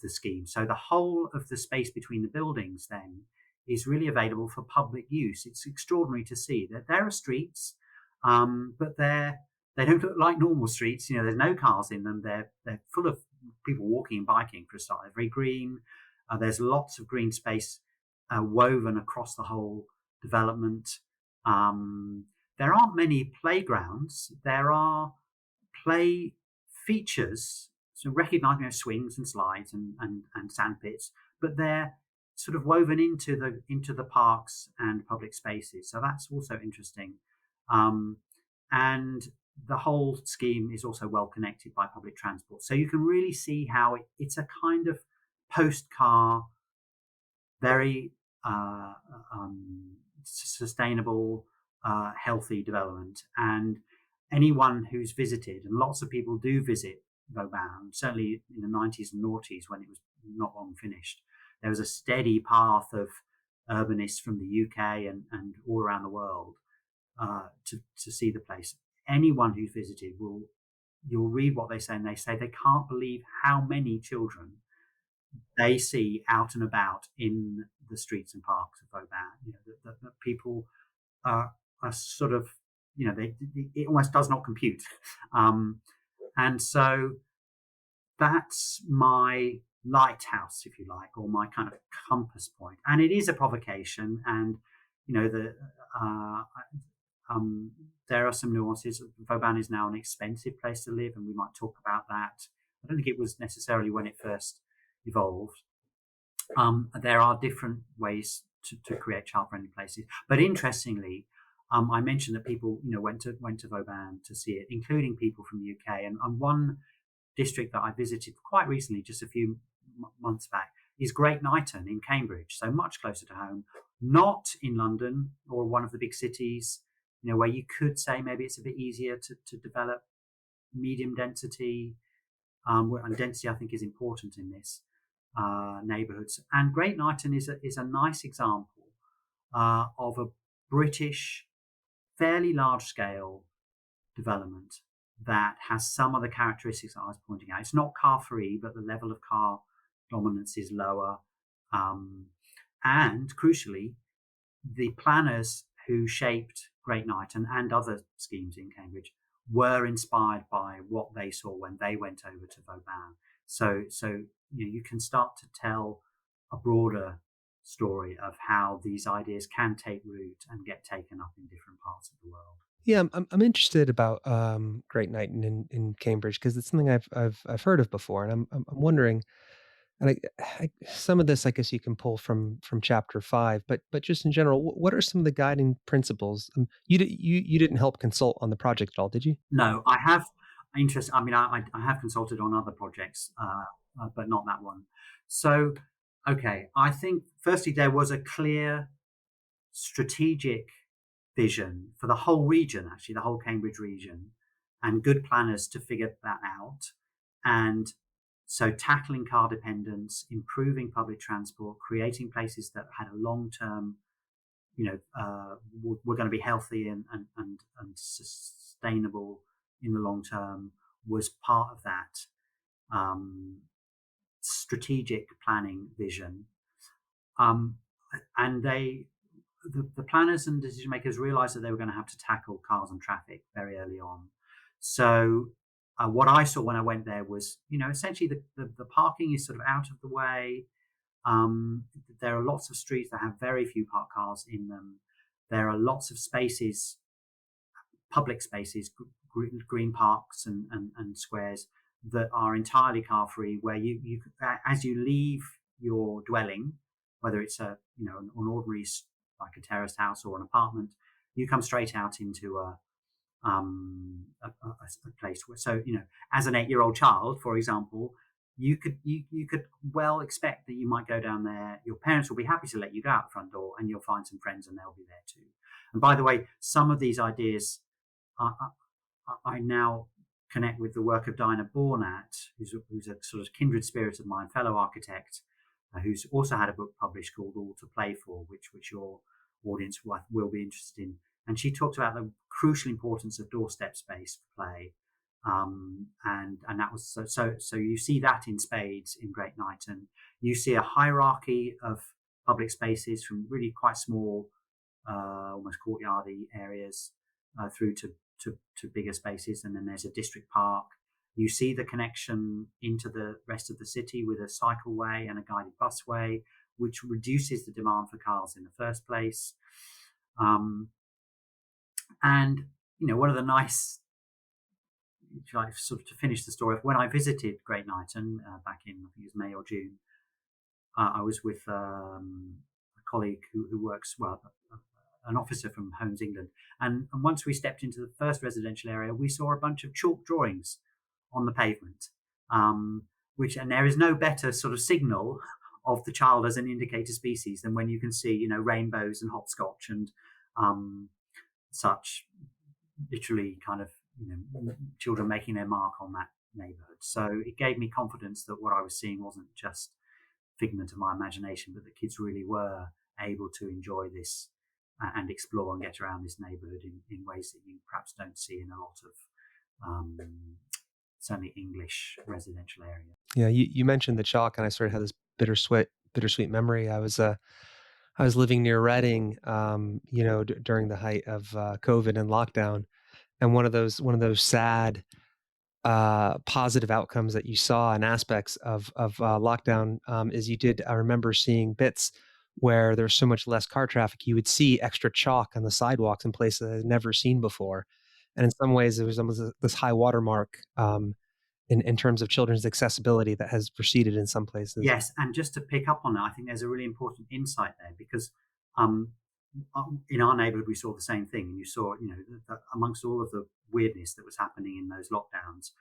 scheme. So the whole of the space between the buildings then is really available for public use. It's extraordinary to see that there are streets, but they don't look like normal streets. There's no cars in them. They're full of people walking and biking for a start. They're very green. There's lots of green space woven across the whole development. There aren't many playgrounds. There are play features, so recognizing swings and slides and sand pits, but they're sort of woven into the parks and public spaces. So that's also interesting. And the whole scheme is also well connected by public transport. So you can really see how it's a kind of post-car, very sustainable, healthy development. And anyone who's visited, and lots of people do visit Vauban, certainly in the 90s and noughties when it was not long finished, there was a steady path of urbanists from the UK and all around the world to see the place. Anyone who's visited you'll read what they say, and they say they can't believe how many children they see out and about in the streets and parks of Vauban. That people are sort of, it almost does not compute. And so that's my lighthouse, if you like, or my kind of compass point. And it is a provocation, and uh, there are some nuances. Vauban is now an expensive place to live, and we might talk about that. I don't think it was necessarily when it first evolved. There are different ways to create child-friendly places, but interestingly, I mentioned that people went to Vauban to see it, including people from the UK, and one district that I visited quite recently, just a few months back, is Great Knighton in Cambridge, so much closer to home, not in London or one of the big cities, where you could say maybe it's a bit easier to develop medium density. And density, I think, is important in this neighbourhoods. And Great Knighton is a nice example of a British, fairly large scale development that has some of the characteristics that I was pointing out. It's not car free, but the level of car dominance is lower. And crucially, the planners who shaped Great Knighton and other schemes in Cambridge were inspired by what they saw when they went over to Vauban. So you can start to tell a broader story of how these ideas can take root and get taken up in different parts of the world. Yeah, I'm interested about Great Knighton in Cambridge because it's something I've heard of before, and I'm wondering, and some of this I guess you can pull from chapter 5, but just in general, what are some of the guiding principles? You didn't help consult on the project at all, did you? No, I have interest. I mean, I have consulted on other projects, but not that one. So, okay, I think firstly there was a clear strategic vision for the whole region, actually, the whole Cambridge region, and good planners to figure that out. And so tackling car dependence, improving public transport, creating places that had a long-term, were going to be healthy and sustainable in the long term was part of that strategic planning vision. And the planners and decision makers realized that they were going to have to tackle cars and traffic very early on. So what I saw when I went there was, essentially the parking is sort of out of the way. There are lots of streets that have very few parked cars in them. There are lots of spaces, public spaces, green parks and squares that are entirely car free, where you as you leave your dwelling, whether it's an ordinary like a terraced house or an apartment, you come straight out into a place where, so as an 8-year-old child, for example, you could well expect that you might go down there. Your parents will be happy to let you go out the front door, and you'll find some friends, and they'll be there too. And by the way, some of these ideas I now connect with the work of Dinah Bornat, who's a sort of kindred spirit of mine, fellow architect, who's also had a book published called All to Play For, which your audience will be interested in. And she talked about the crucial importance of doorstep space for play. And that was so you see that in spades in Great Knighton. You see a hierarchy of public spaces from really quite small, almost courtyardy areas through to bigger spaces, and then there's a district park. You see the connection into the rest of the city with a cycleway and a guided busway, which reduces the demand for cars in the first place. And one of the nice, sort of to finish the story, when I visited Great Knighton back in, I think it was May or June, I was with a colleague who works, an officer from Homes England. And once we stepped into the first residential area, we saw a bunch of chalk drawings on the pavement, and there is no better sort of signal of the child as an indicator species than when you can see, rainbows and hopscotch and such, literally kind of, children making their mark on that neighbourhood. So it gave me confidence that what I was seeing wasn't just figment of my imagination, but that kids really were able to enjoy this and explore and get around this neighbourhood in ways that you perhaps don't see in a lot of certainly English residential areas. Yeah, you mentioned the chalk, and I sort of had this bittersweet memory. I was living near Reading, during the height of COVID and lockdown, and one of those sad positive outcomes that you saw and aspects of lockdown is I remember seeing bits where there's so much less car traffic, you would see extra chalk on the sidewalks in places I'd never seen before. And in some ways, it was almost this high watermark in terms of children's accessibility that has proceeded in some places. Yes, and just to pick up on that, I think there's a really important insight there, because in our neighbourhood we saw the same thing, and you saw, that amongst all of the weirdness that was happening in those lockdowns,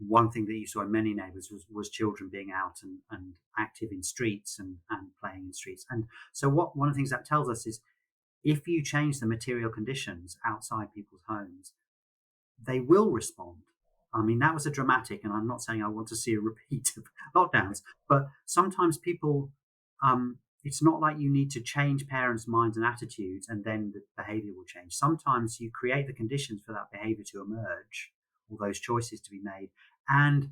one thing that you saw in many neighbours was children being out and active in streets and playing in streets. And so one of the things that tells us is if you change the material conditions outside people's homes, they will respond. I mean, that was a dramatic, and I'm not saying I want to see a repeat of lockdowns, but sometimes people, it's not like you need to change parents' minds and attitudes and then the behavior will change. Sometimes you create the conditions for that behavior to emerge, or those choices to be made, and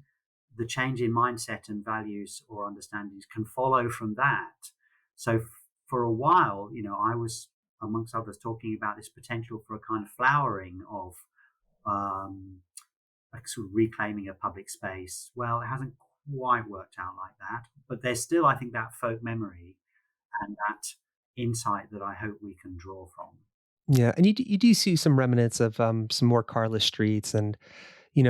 the change in mindset and values or understandings can follow from that. So for a while, I was, amongst others, talking about this potential for a kind of flowering of um, like sort of reclaiming a public space. Well, it hasn't quite worked out like that, but there's still, I think, that folk memory and that insight that I hope we can draw from. Yeah, and you do see some remnants of some more carless streets and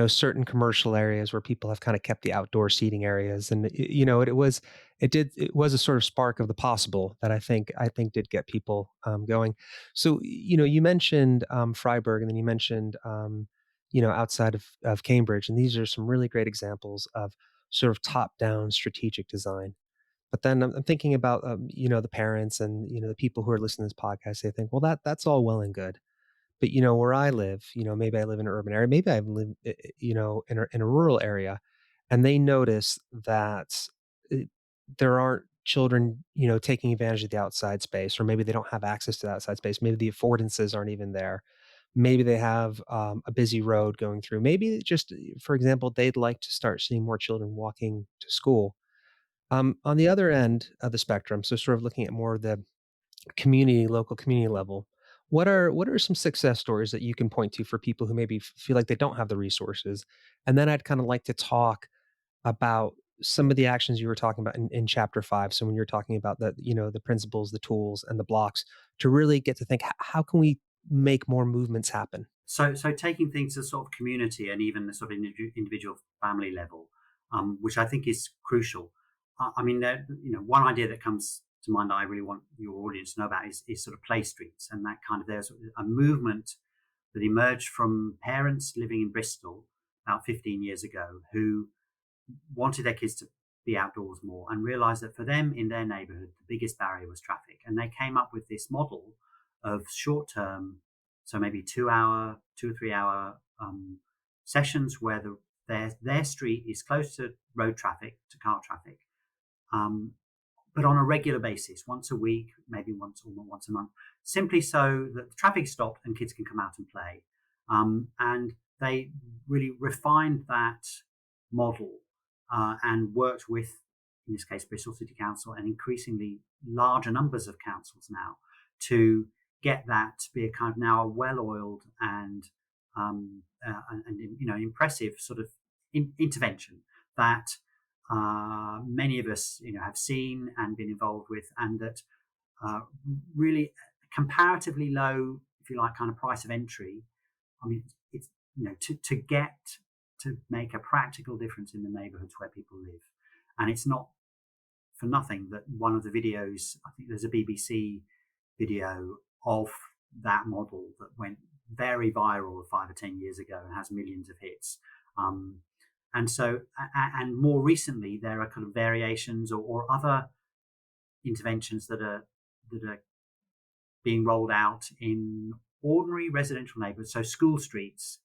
certain commercial areas where people have kind of kept the outdoor seating areas, and it was a sort of spark of the possible that I think did get people going. So you mentioned Freiburg, and then you mentioned outside of Cambridge, and these are some really great examples of sort of top down strategic design. But then I'm thinking about the parents and the people who are listening to this podcast. They think, well, that's all well and good, but where I live, maybe I live in an urban area, maybe I live, in a rural area, and they notice that uh, there aren't children, taking advantage of the outside space, or maybe they don't have access to the outside space. Maybe the affordances aren't even there. Maybe they have a busy road going through. Maybe just, for example, they'd like to start seeing more children walking to school. On the other end of the spectrum, so sort of looking at more of the local community level, what are some success stories that you can point to for people who maybe feel like they don't have the resources? And then I'd kind of like to talk about some of the actions you were talking about in chapter 5. So when you're talking about the principles, the tools, and the blocks, to really get to think, how can we make more movements happen? So taking things to sort of community and even the sort of individual family level, which I think is crucial. I mean, one idea that comes to mind that I really want your audience to know about is sort of play streets, and that kind of, there's a movement that emerged from parents living in Bristol about 15 years ago who wanted their kids to be outdoors more and realized that for them in their neighborhood, the biggest barrier was traffic. And they came up with this model of short term, so maybe 2 hour, 2 or 3 hour sessions where their street is close to road traffic, to car traffic, um, but on a regular basis, once a week, maybe once a month, simply so that the traffic stopped and kids can come out and play. And they really refined that model and worked with, in this case, Bristol City Council and increasingly larger numbers of councils now to get that to be a kind of now a well-oiled and impressive sort of intervention that many of us have seen and been involved with, and that really comparatively low, if you like, kind of price of entry. I mean, it's to get to make a practical difference in the neighbourhoods where people live, and it's not for nothing that one of the videos, I think there's a BBC video of that model that went very viral 5 or 10 years ago and has millions of hits. And so, and more recently, there are kind of variations or other interventions that are being rolled out in ordinary residential neighbourhoods, so school streets,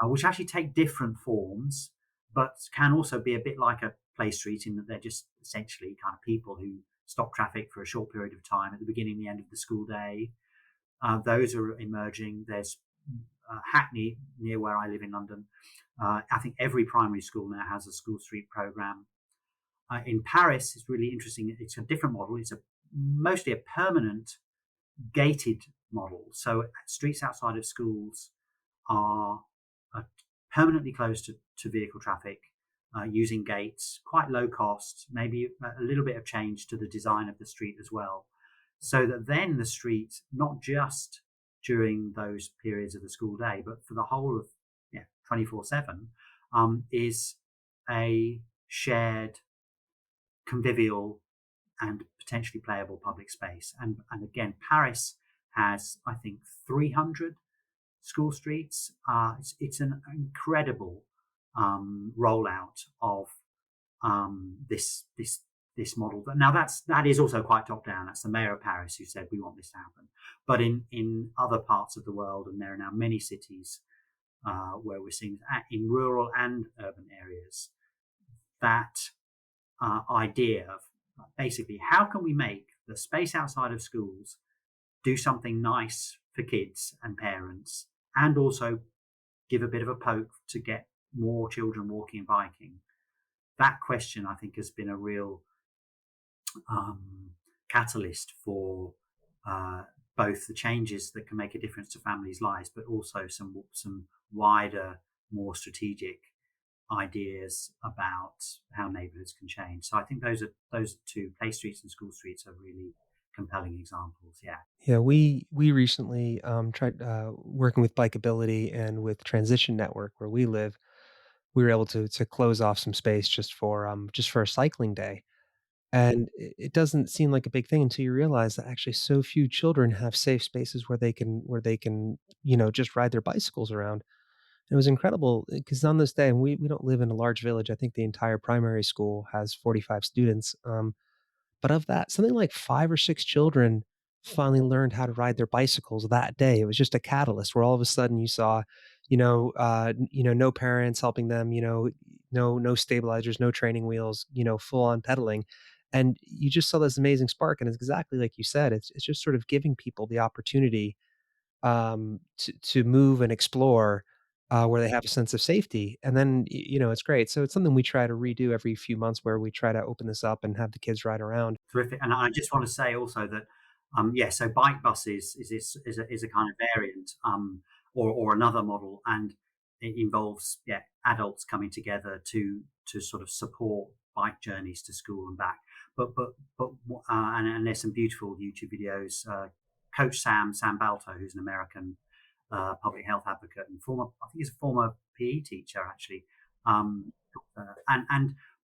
which actually take different forms, but can also be a bit like a play street in that they're just essentially kind of people who stop traffic for a short period of time at the beginning and the end of the school day. Those are emerging. There's Hackney, near where I live in London. I think every primary school now has a school street program. In Paris, it's really interesting. It's a different model. It's mostly a permanent gated model. So streets outside of schools are permanently closed to vehicle traffic using gates, quite low cost, maybe a little bit of change to the design of the street as well. So that then the street, not just during those periods of the school day, but for the whole of 24/7, is a shared, convivial, and potentially playable public space. And again, Paris has, I think, 300 school streets. It's an incredible rollout of this model. Now that is also quite top down. That's the mayor of Paris who said we want this to happen. But in other parts of the world, and there are now many cities where we're seeing in rural and urban areas that idea of basically how can we make the space outside of schools do something nice for kids and parents, and also give a bit of a poke to get more children walking and biking. That question, I think, has been a real catalyst for both the changes that can make a difference to families' lives, but also some wider, more strategic ideas about how neighbourhoods can change. So I think those two, play streets and school streets, are really compelling examples. Yeah. Yeah, we recently tried working with Bikeability and with Transition Network where we live. We were able to close off some space just for a cycling day. And it doesn't seem like a big thing until you realize that actually so few children have safe spaces where they can, just ride their bicycles around. And it was incredible because on this day, and we don't live in a large village. I think the entire primary school has 45 students. But of that, something like 5 or 6 children finally learned how to ride their bicycles that day. It was just a catalyst where all of a sudden you saw, no parents helping them, no stabilizers, no training wheels, full on pedaling. And you just saw this amazing spark. And it's exactly like you said, it's just sort of giving people the opportunity to move and explore where they have a sense of safety. And then, it's great. So it's something we try to redo every few months where we try to open this up and have the kids ride around. Terrific. And I just want to say also that, so bike buses is a kind of variant, or another model, and it involves adults coming together to sort of support bike journeys to school and back. And there's some beautiful YouTube videos. Coach Sam Balto, who's an American public health advocate and I think he's a former PE teacher actually, and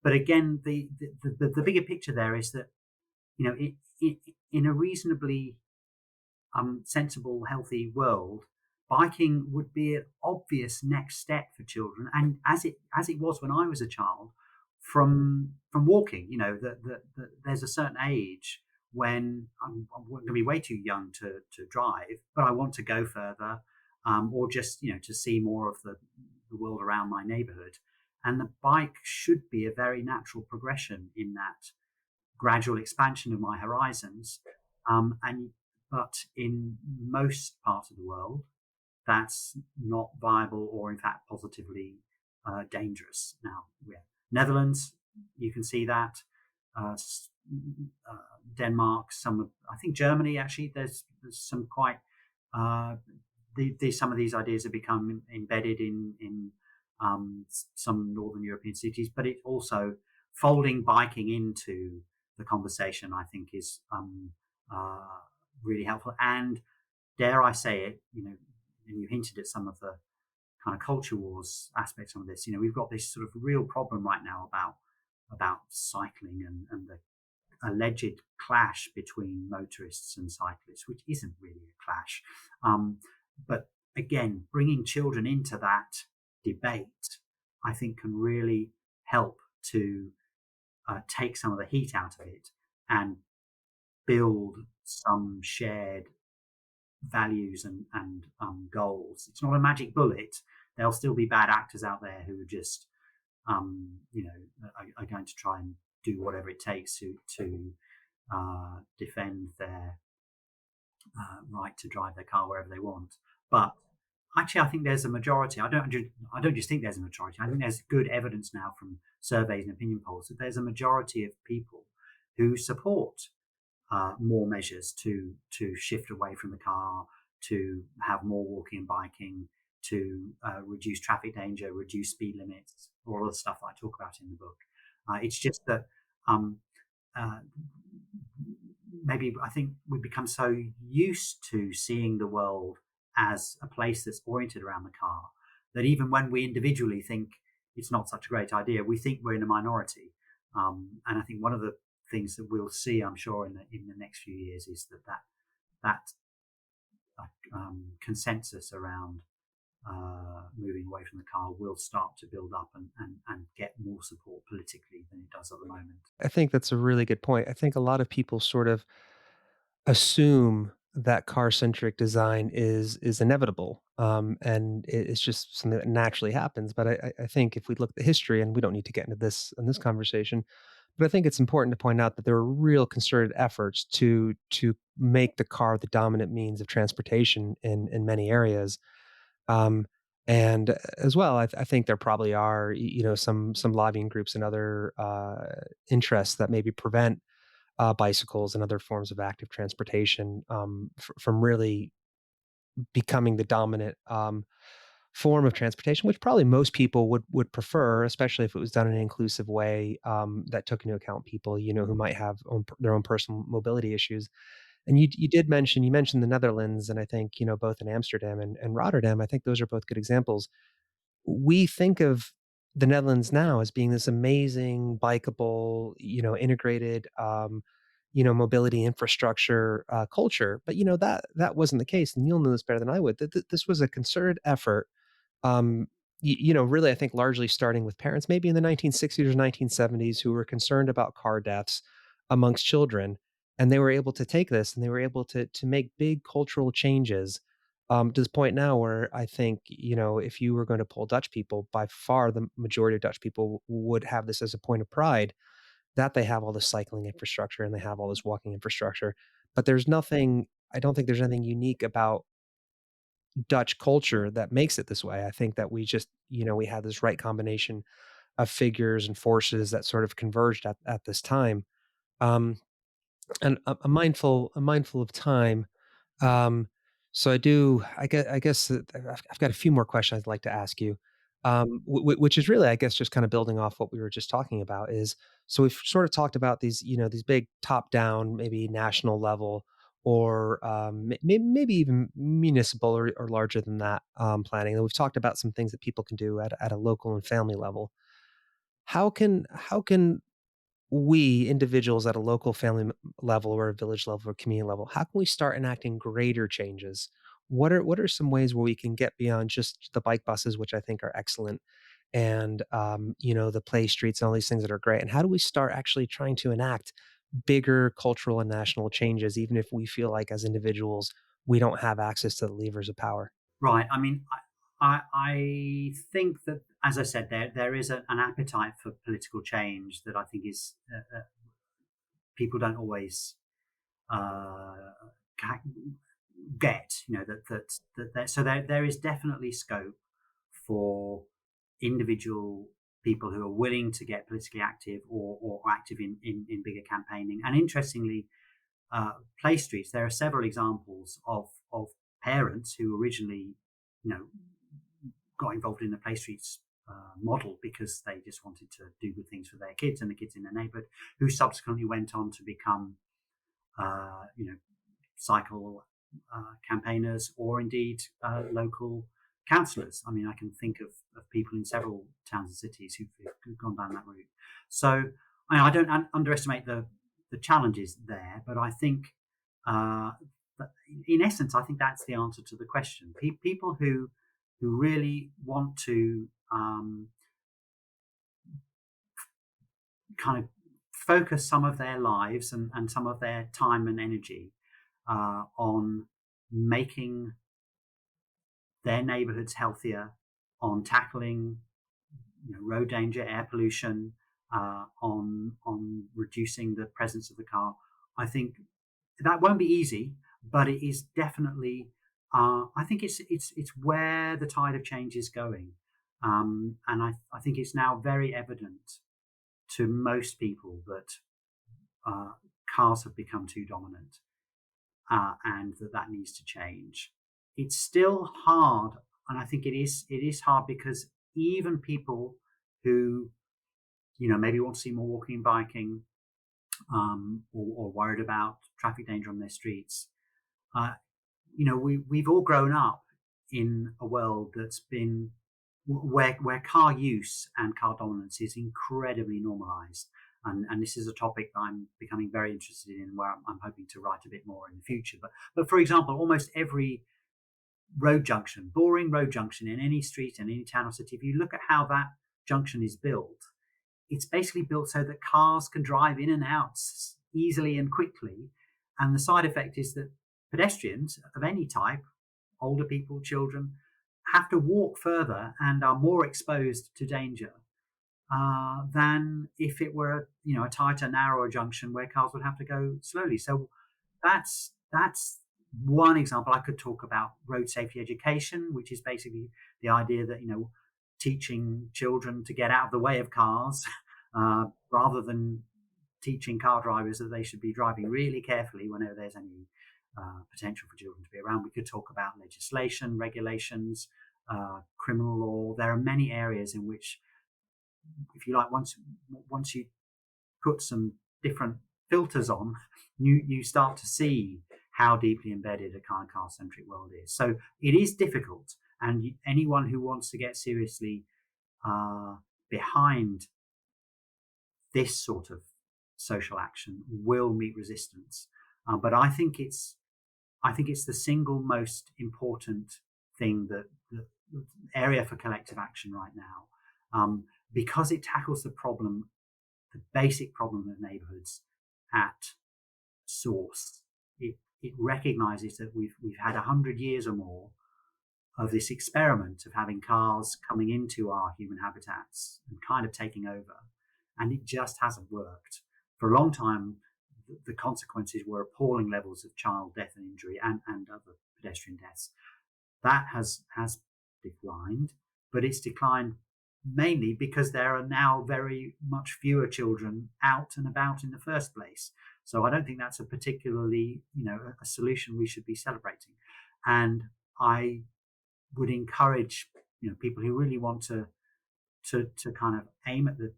but again, the bigger picture there is that, in a reasonably sensible, healthy world, biking would be an obvious next step for children, and as it was when I was a child, from walking. That there's a certain age when I'm going to be way too young to drive, but I want to go further, or just to see more of the world around my neighbourhood, and the bike should be a very natural progression in that gradual expansion of my horizons. But in most parts of the world, that's not viable, or in fact positively dangerous. Now, Netherlands, you can see that. Denmark, I think Germany actually. There's some quite. Some of these ideas have become embedded in some northern European cities, but it also folding biking into the conversation, I think, is really helpful. And dare I say it, and you hinted at some of the kind of culture wars aspects of this. We've got this sort of real problem right now about cycling and the alleged clash between motorists and cyclists, which isn't really a clash. But again, bringing children into that debate, I think, can really help to take some of the heat out of it and build some shared values and goals. It's not a magic bullet. There'll still be bad actors out there who just, are going to try and do whatever it takes to defend their right to drive their car wherever they want. But actually, I think there's a majority. I don't just think there's a majority. I think there's good evidence now from surveys and opinion polls that there's a majority of people who support more measures to shift away from the car, to have more walking and biking, to reduce traffic danger, reduce speed limits, all of the stuff that I talk about in the book. It's just that maybe I think we've become so used to seeing the world as a place that's oriented around the car that even when we individually think it's not such a great idea, we think we're in a minority. And I think one of the things that we'll see, I'm sure, in the next few years is that consensus around moving away from the car will start to build up and get more support politically than it does at the moment. I think that's a really good point. I think a lot of people sort of assume that car-centric design is inevitable, and it's just something that naturally happens. But I think if we look at the history, and we don't need to get into this in this conversation, but I think it's important to point out that there were real concerted efforts to make the car the dominant means of transportation in many areas. Um, and as well, I think there probably are some lobbying groups and other interests that maybe prevent bicycles and other forms of active transportation from really becoming the dominant form of transportation, which probably most people would prefer, especially if it was done in an inclusive way that took into account people who might have their own personal mobility issues. And you mentioned the Netherlands, and I think both in Amsterdam and Rotterdam. I think those are both good examples. We think of the Netherlands now as being this amazing, bikeable, integrated, mobility infrastructure culture. But that wasn't the case, and you'll know this better than I would. That this was a concerted effort. Really, I think largely starting with parents, maybe in the 1960s or 1970s, who were concerned about car deaths amongst children, and they were able to take this and they were able to make big cultural changes to this point now where I think, if you were going to poll Dutch people, by far the majority of Dutch people would have this as a point of pride that they have all this cycling infrastructure and they have all this walking infrastructure. But I don't think there's anything unique about Dutch culture that makes it this way. I think that we just, we had this right combination of figures and forces that sort of converged at this time. Um, and I'm mindful of time. Um, so I guess that I've got a few more questions I'd like to ask you, which is really, I guess, just kind of building off what we were just talking about is, so we've sort of talked about these big top down, maybe national level, or maybe even municipal or larger than that planning. And we've talked about some things that people can do at a local and family level. How can we individuals at a local family level or a village level or community level, how can we start enacting greater changes? What are some ways where we can get beyond just the bike buses, which I think are excellent, and the play streets and all these things that are great? And how do we start actually trying to enact bigger cultural and national changes, even if we feel like as individuals we don't have access to the levers of power? Right. I mean, I think that, as I said, there is an appetite for political change that I think is people don't always uh, get. So there is definitely scope for individual people who are willing to get politically active or active in bigger campaigning. And interestingly, play streets, there are several examples of parents who originally, you know, got involved in the play streets model because they just wanted to do good things for their kids and the kids in their neighborhood, who subsequently went on to become, you know, cycle campaigners or indeed local councillors. I mean, I can think of people in several towns and cities who've gone down that route. So I don't underestimate the challenges there, but I think uh, in essence, I think that's the answer to the question. People who really want to kind of focus some of their lives and some of their time and energy on making their neighborhoods healthier, on tackling road danger, air pollution, on reducing the presence of the car. I think that won't be easy, but it is definitely. I think it's where the tide of change is going, and I think it's now very evident to most people that uh, cars have become too dominant, and that needs to change. It's still hard, and I think it is hard because even people who maybe want to see more walking and biking, or worried about traffic danger on their streets, uh, we've all grown up in a world that's been where car use and car dominance is incredibly normalized. And this is a topic that I'm becoming very interested in, where I'm hoping to write a bit more in the future. But for example, almost every road junction, boring road junction in any street in any town or city, if you look at how that junction is built, it's basically built so that cars can drive in and out easily and quickly. And the side effect is that pedestrians of any type, older people, children, have to walk further and are more exposed to danger than if it were a tighter, narrower junction where cars would have to go slowly. So that's one example. I could talk about road safety education, which is basically the idea that teaching children to get out of the way of cars rather than teaching car drivers that they should be driving really carefully whenever there's any potential for children to be around. We could talk about legislation, regulations, criminal law. There are many areas in which, if you like, once you put some different filters on, you start to see how deeply embedded a kind of car-centric world is. So it is difficult, and anyone who wants to get seriously behind this sort of social action will meet resistance. But I think it's the single most important thing, that the area for collective action right now, because it tackles the basic problem of neighbourhoods at source. It recognises that we've had 100 years or more of this experiment of having cars coming into our human habitats and kind of taking over, and it just hasn't worked. For a long time, the consequences were appalling levels of child death and injury and other pedestrian deaths. That has declined, but it's declined mainly because there are now very much fewer children out and about in the first place. So I don't think that's a particularly, a solution we should be celebrating. And I would encourage, people who really want to kind of aim at the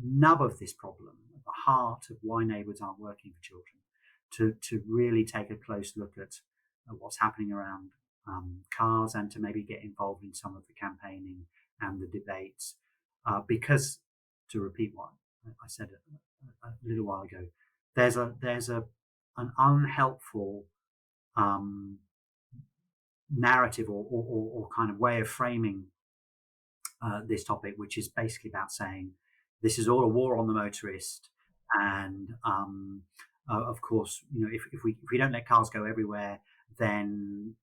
nub of this problem, at the heart of why neighbourhoods aren't working for children, to really take a close look at what's happening around cars, and to maybe get involved in some of the campaigning and the debates, because, to repeat what I said a little while ago, there's an unhelpful narrative or kind of way of framing this topic, which is basically about saying this is all a war on the motorist, and of course, if we don't let cars go everywhere, then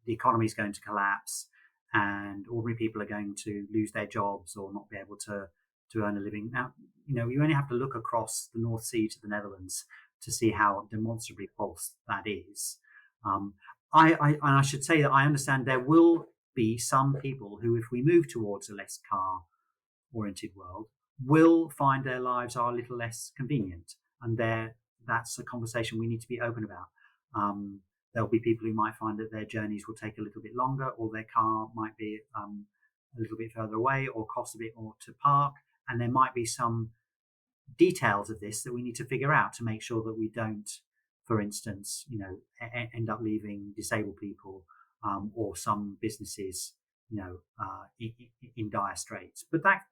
the economy is going to collapse, and ordinary people are going to lose their jobs or not be able to earn a living. Now, you only have to look across the North Sea to the Netherlands to see how demonstrably false that is. I should say that I understand there will be some people who, if we move towards a less car-oriented world, will find their lives are a little less convenient, and that's a conversation we need to be open about. There'll be people who might find that their journeys will take a little bit longer, or their car might be a little bit further away, or cost a bit more to park, and there might be some details of this that we need to figure out to make sure that we don't, for instance, end up leaving disabled people or some businesses, in dire straits. But that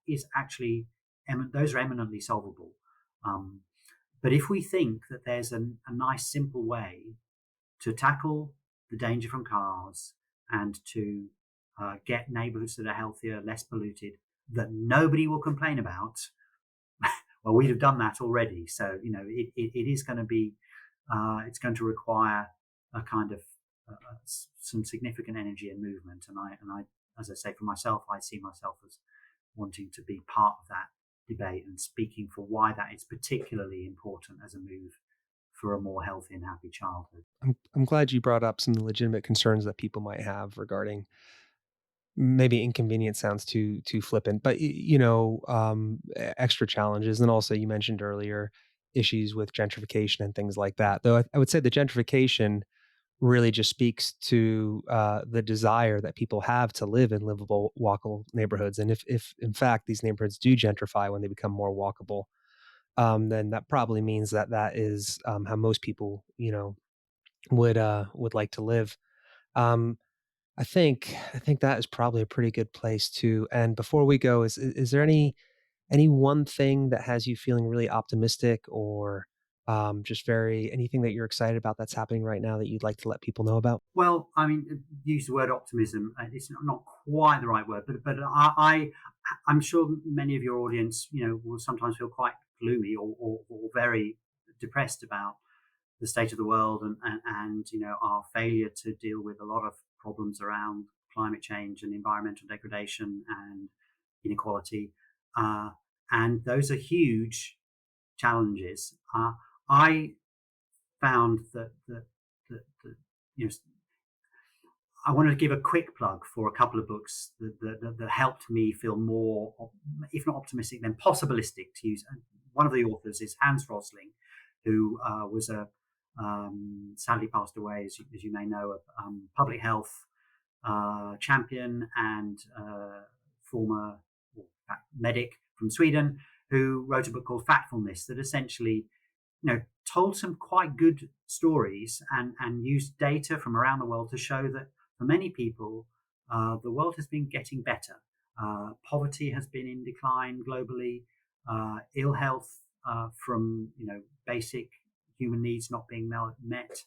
is actually, those are eminently solvable. But if we think that there's a nice, simple way to tackle the danger from cars and to get neighbourhoods that are healthier, less polluted, that nobody will complain about, well, we'd have done that already. So, it is going to be, it's going to require a kind of some significant energy and movement. And I, as I say, for myself, I see myself as wanting to be part of that debate and speaking for why that is particularly important as a move for a more healthy and happy childhood. I'm glad you brought up some legitimate concerns that people might have regarding, maybe inconvenience sounds too flippant, but extra challenges. And also, you mentioned earlier issues with gentrification and things like that. Though I would say the gentrification really just speaks to the desire that people have to live in livable, walkable neighborhoods. And if in fact these neighborhoods do gentrify when they become more walkable, then that probably means that is how most people, would like to live. Um, I think that is probably a pretty good place to end. Before we go, is there any one thing that has you feeling really optimistic or Just anything that you're excited about that's happening right now that you'd like to let people know about? Well, I mean, use the word optimism. It's not quite the right word, but I'm sure many of your audience, will sometimes feel quite gloomy or very depressed about the state of the world and our failure to deal with a lot of problems around climate change and environmental degradation and inequality, and those are huge challenges. I found that you know I want to give a quick plug for a couple of books that helped me feel more, if not optimistic, then possibilistic. To use one of the authors is Hans Rosling, who was sadly passed away, as you may know, a public health champion and former medic from Sweden, who wrote a book called Factfulness that essentially told some quite good stories and used data from around the world to show that for many people, the world has been getting better. Poverty has been in decline globally. Ill health from basic human needs not being met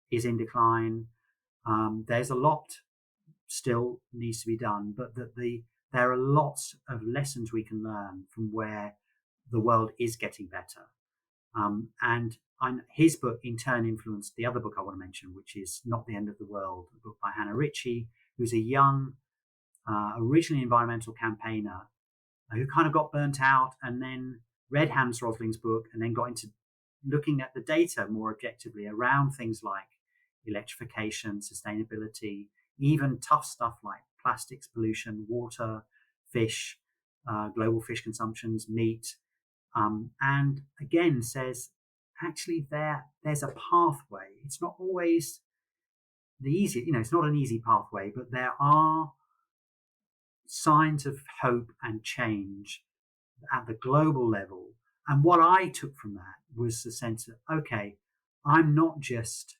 is in decline. There's a lot still needs to be done, but there are lots of lessons we can learn from where the world is getting better. And his book in turn influenced the other book I want to mention, which is Not the End of the World, a book by Hannah Ritchie, who's a young, originally environmental campaigner who kind of got burnt out and then read Hans Rosling's book and then got into looking at the data more objectively around things like electrification, sustainability, even tough stuff like plastics pollution, water, fish, global fish consumptions, meat. And again says, actually, there's a pathway. It's not always the easy, it's not an easy pathway, but there are signs of hope and change at the global level. And what I took from that was the sense that, okay, I'm not just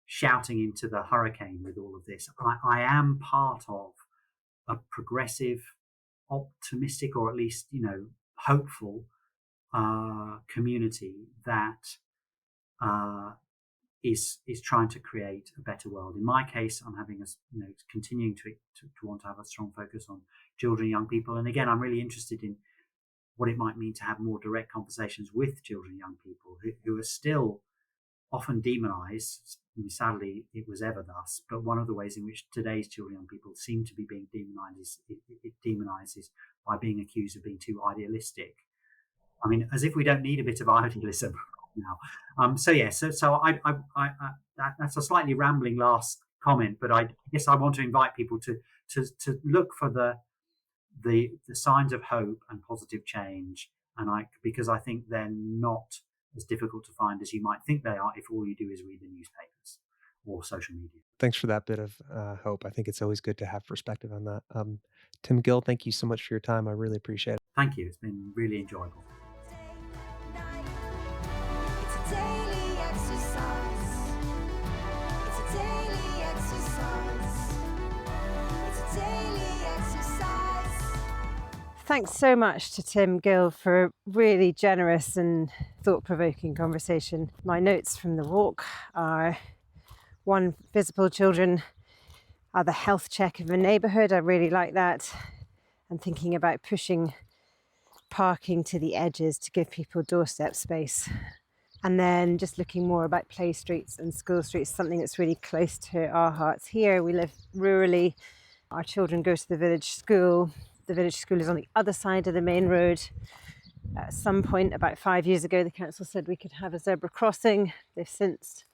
shouting into the hurricane with all of this. I am part of a progressive, optimistic, or at least, hopeful community that is trying to create a better world. In my case, I'm having continuing to want to have a strong focus on children and young people. And again, I'm really interested in what it might mean to have more direct conversations with children and young people who are still often demonized. Sadly, it was ever thus. But one of the ways in which today's children and young people seem to be being demonized is by being accused of being too idealistic. I mean, as if we don't need a bit of idealism now. So I that's a slightly rambling last comment, but I guess I want to invite people to look for the signs of hope and positive change, because I think they're not as difficult to find as you might think they are if all you do is read the newspapers or social media. Thanks for that bit of hope. I think it's always good to have perspective on that. Tim Gill, thank you so much for your time. I really appreciate it. Thank you. It's been really enjoyable. It's a daily exercise. It's a daily exercise. It's a daily exercise. Thanks so much to Tim Gill for a really generous and thought-provoking conversation. My notes from the walk are: 1, visible children are the health check of a neighbourhood. I really like that. And thinking about pushing parking to the edges to give people doorstep space. And then just looking more about play streets and school streets, something that's really close to our hearts here. We live rurally. Our children go to the village school. The village school is on the other side of the main road. At some point, about 5 years ago, the council said we could have a zebra crossing. They've since,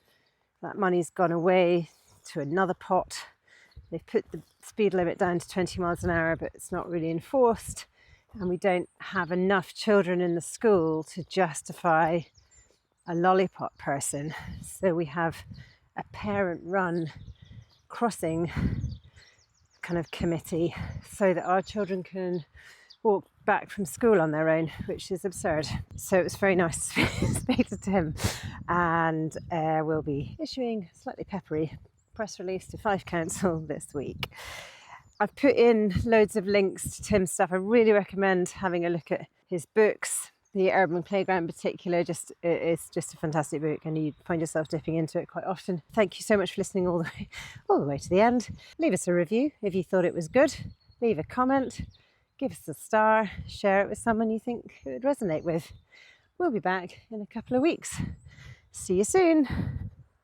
that money's gone away to another pot. They've put the speed limit down to 20 miles an hour, but it's not really enforced. And we don't have enough children in the school to justify a lollipop person. So we have a parent-run crossing kind of committee so that our children can walk back from school on their own, which is absurd. So it was very nice to speak to Tim, and we'll be issuing a slightly peppery press release to Fife Council this week. I've put in loads of links to Tim's stuff. I really recommend having a look at his books. The Urban Playground in particular, it's just a fantastic book, and you find yourself dipping into it quite often. Thank you so much for listening all the way to the end. Leave us a review if you thought it was good. Leave a comment, give us a star, share it with someone you think it would resonate with. We'll be back in a couple of weeks. See you soon.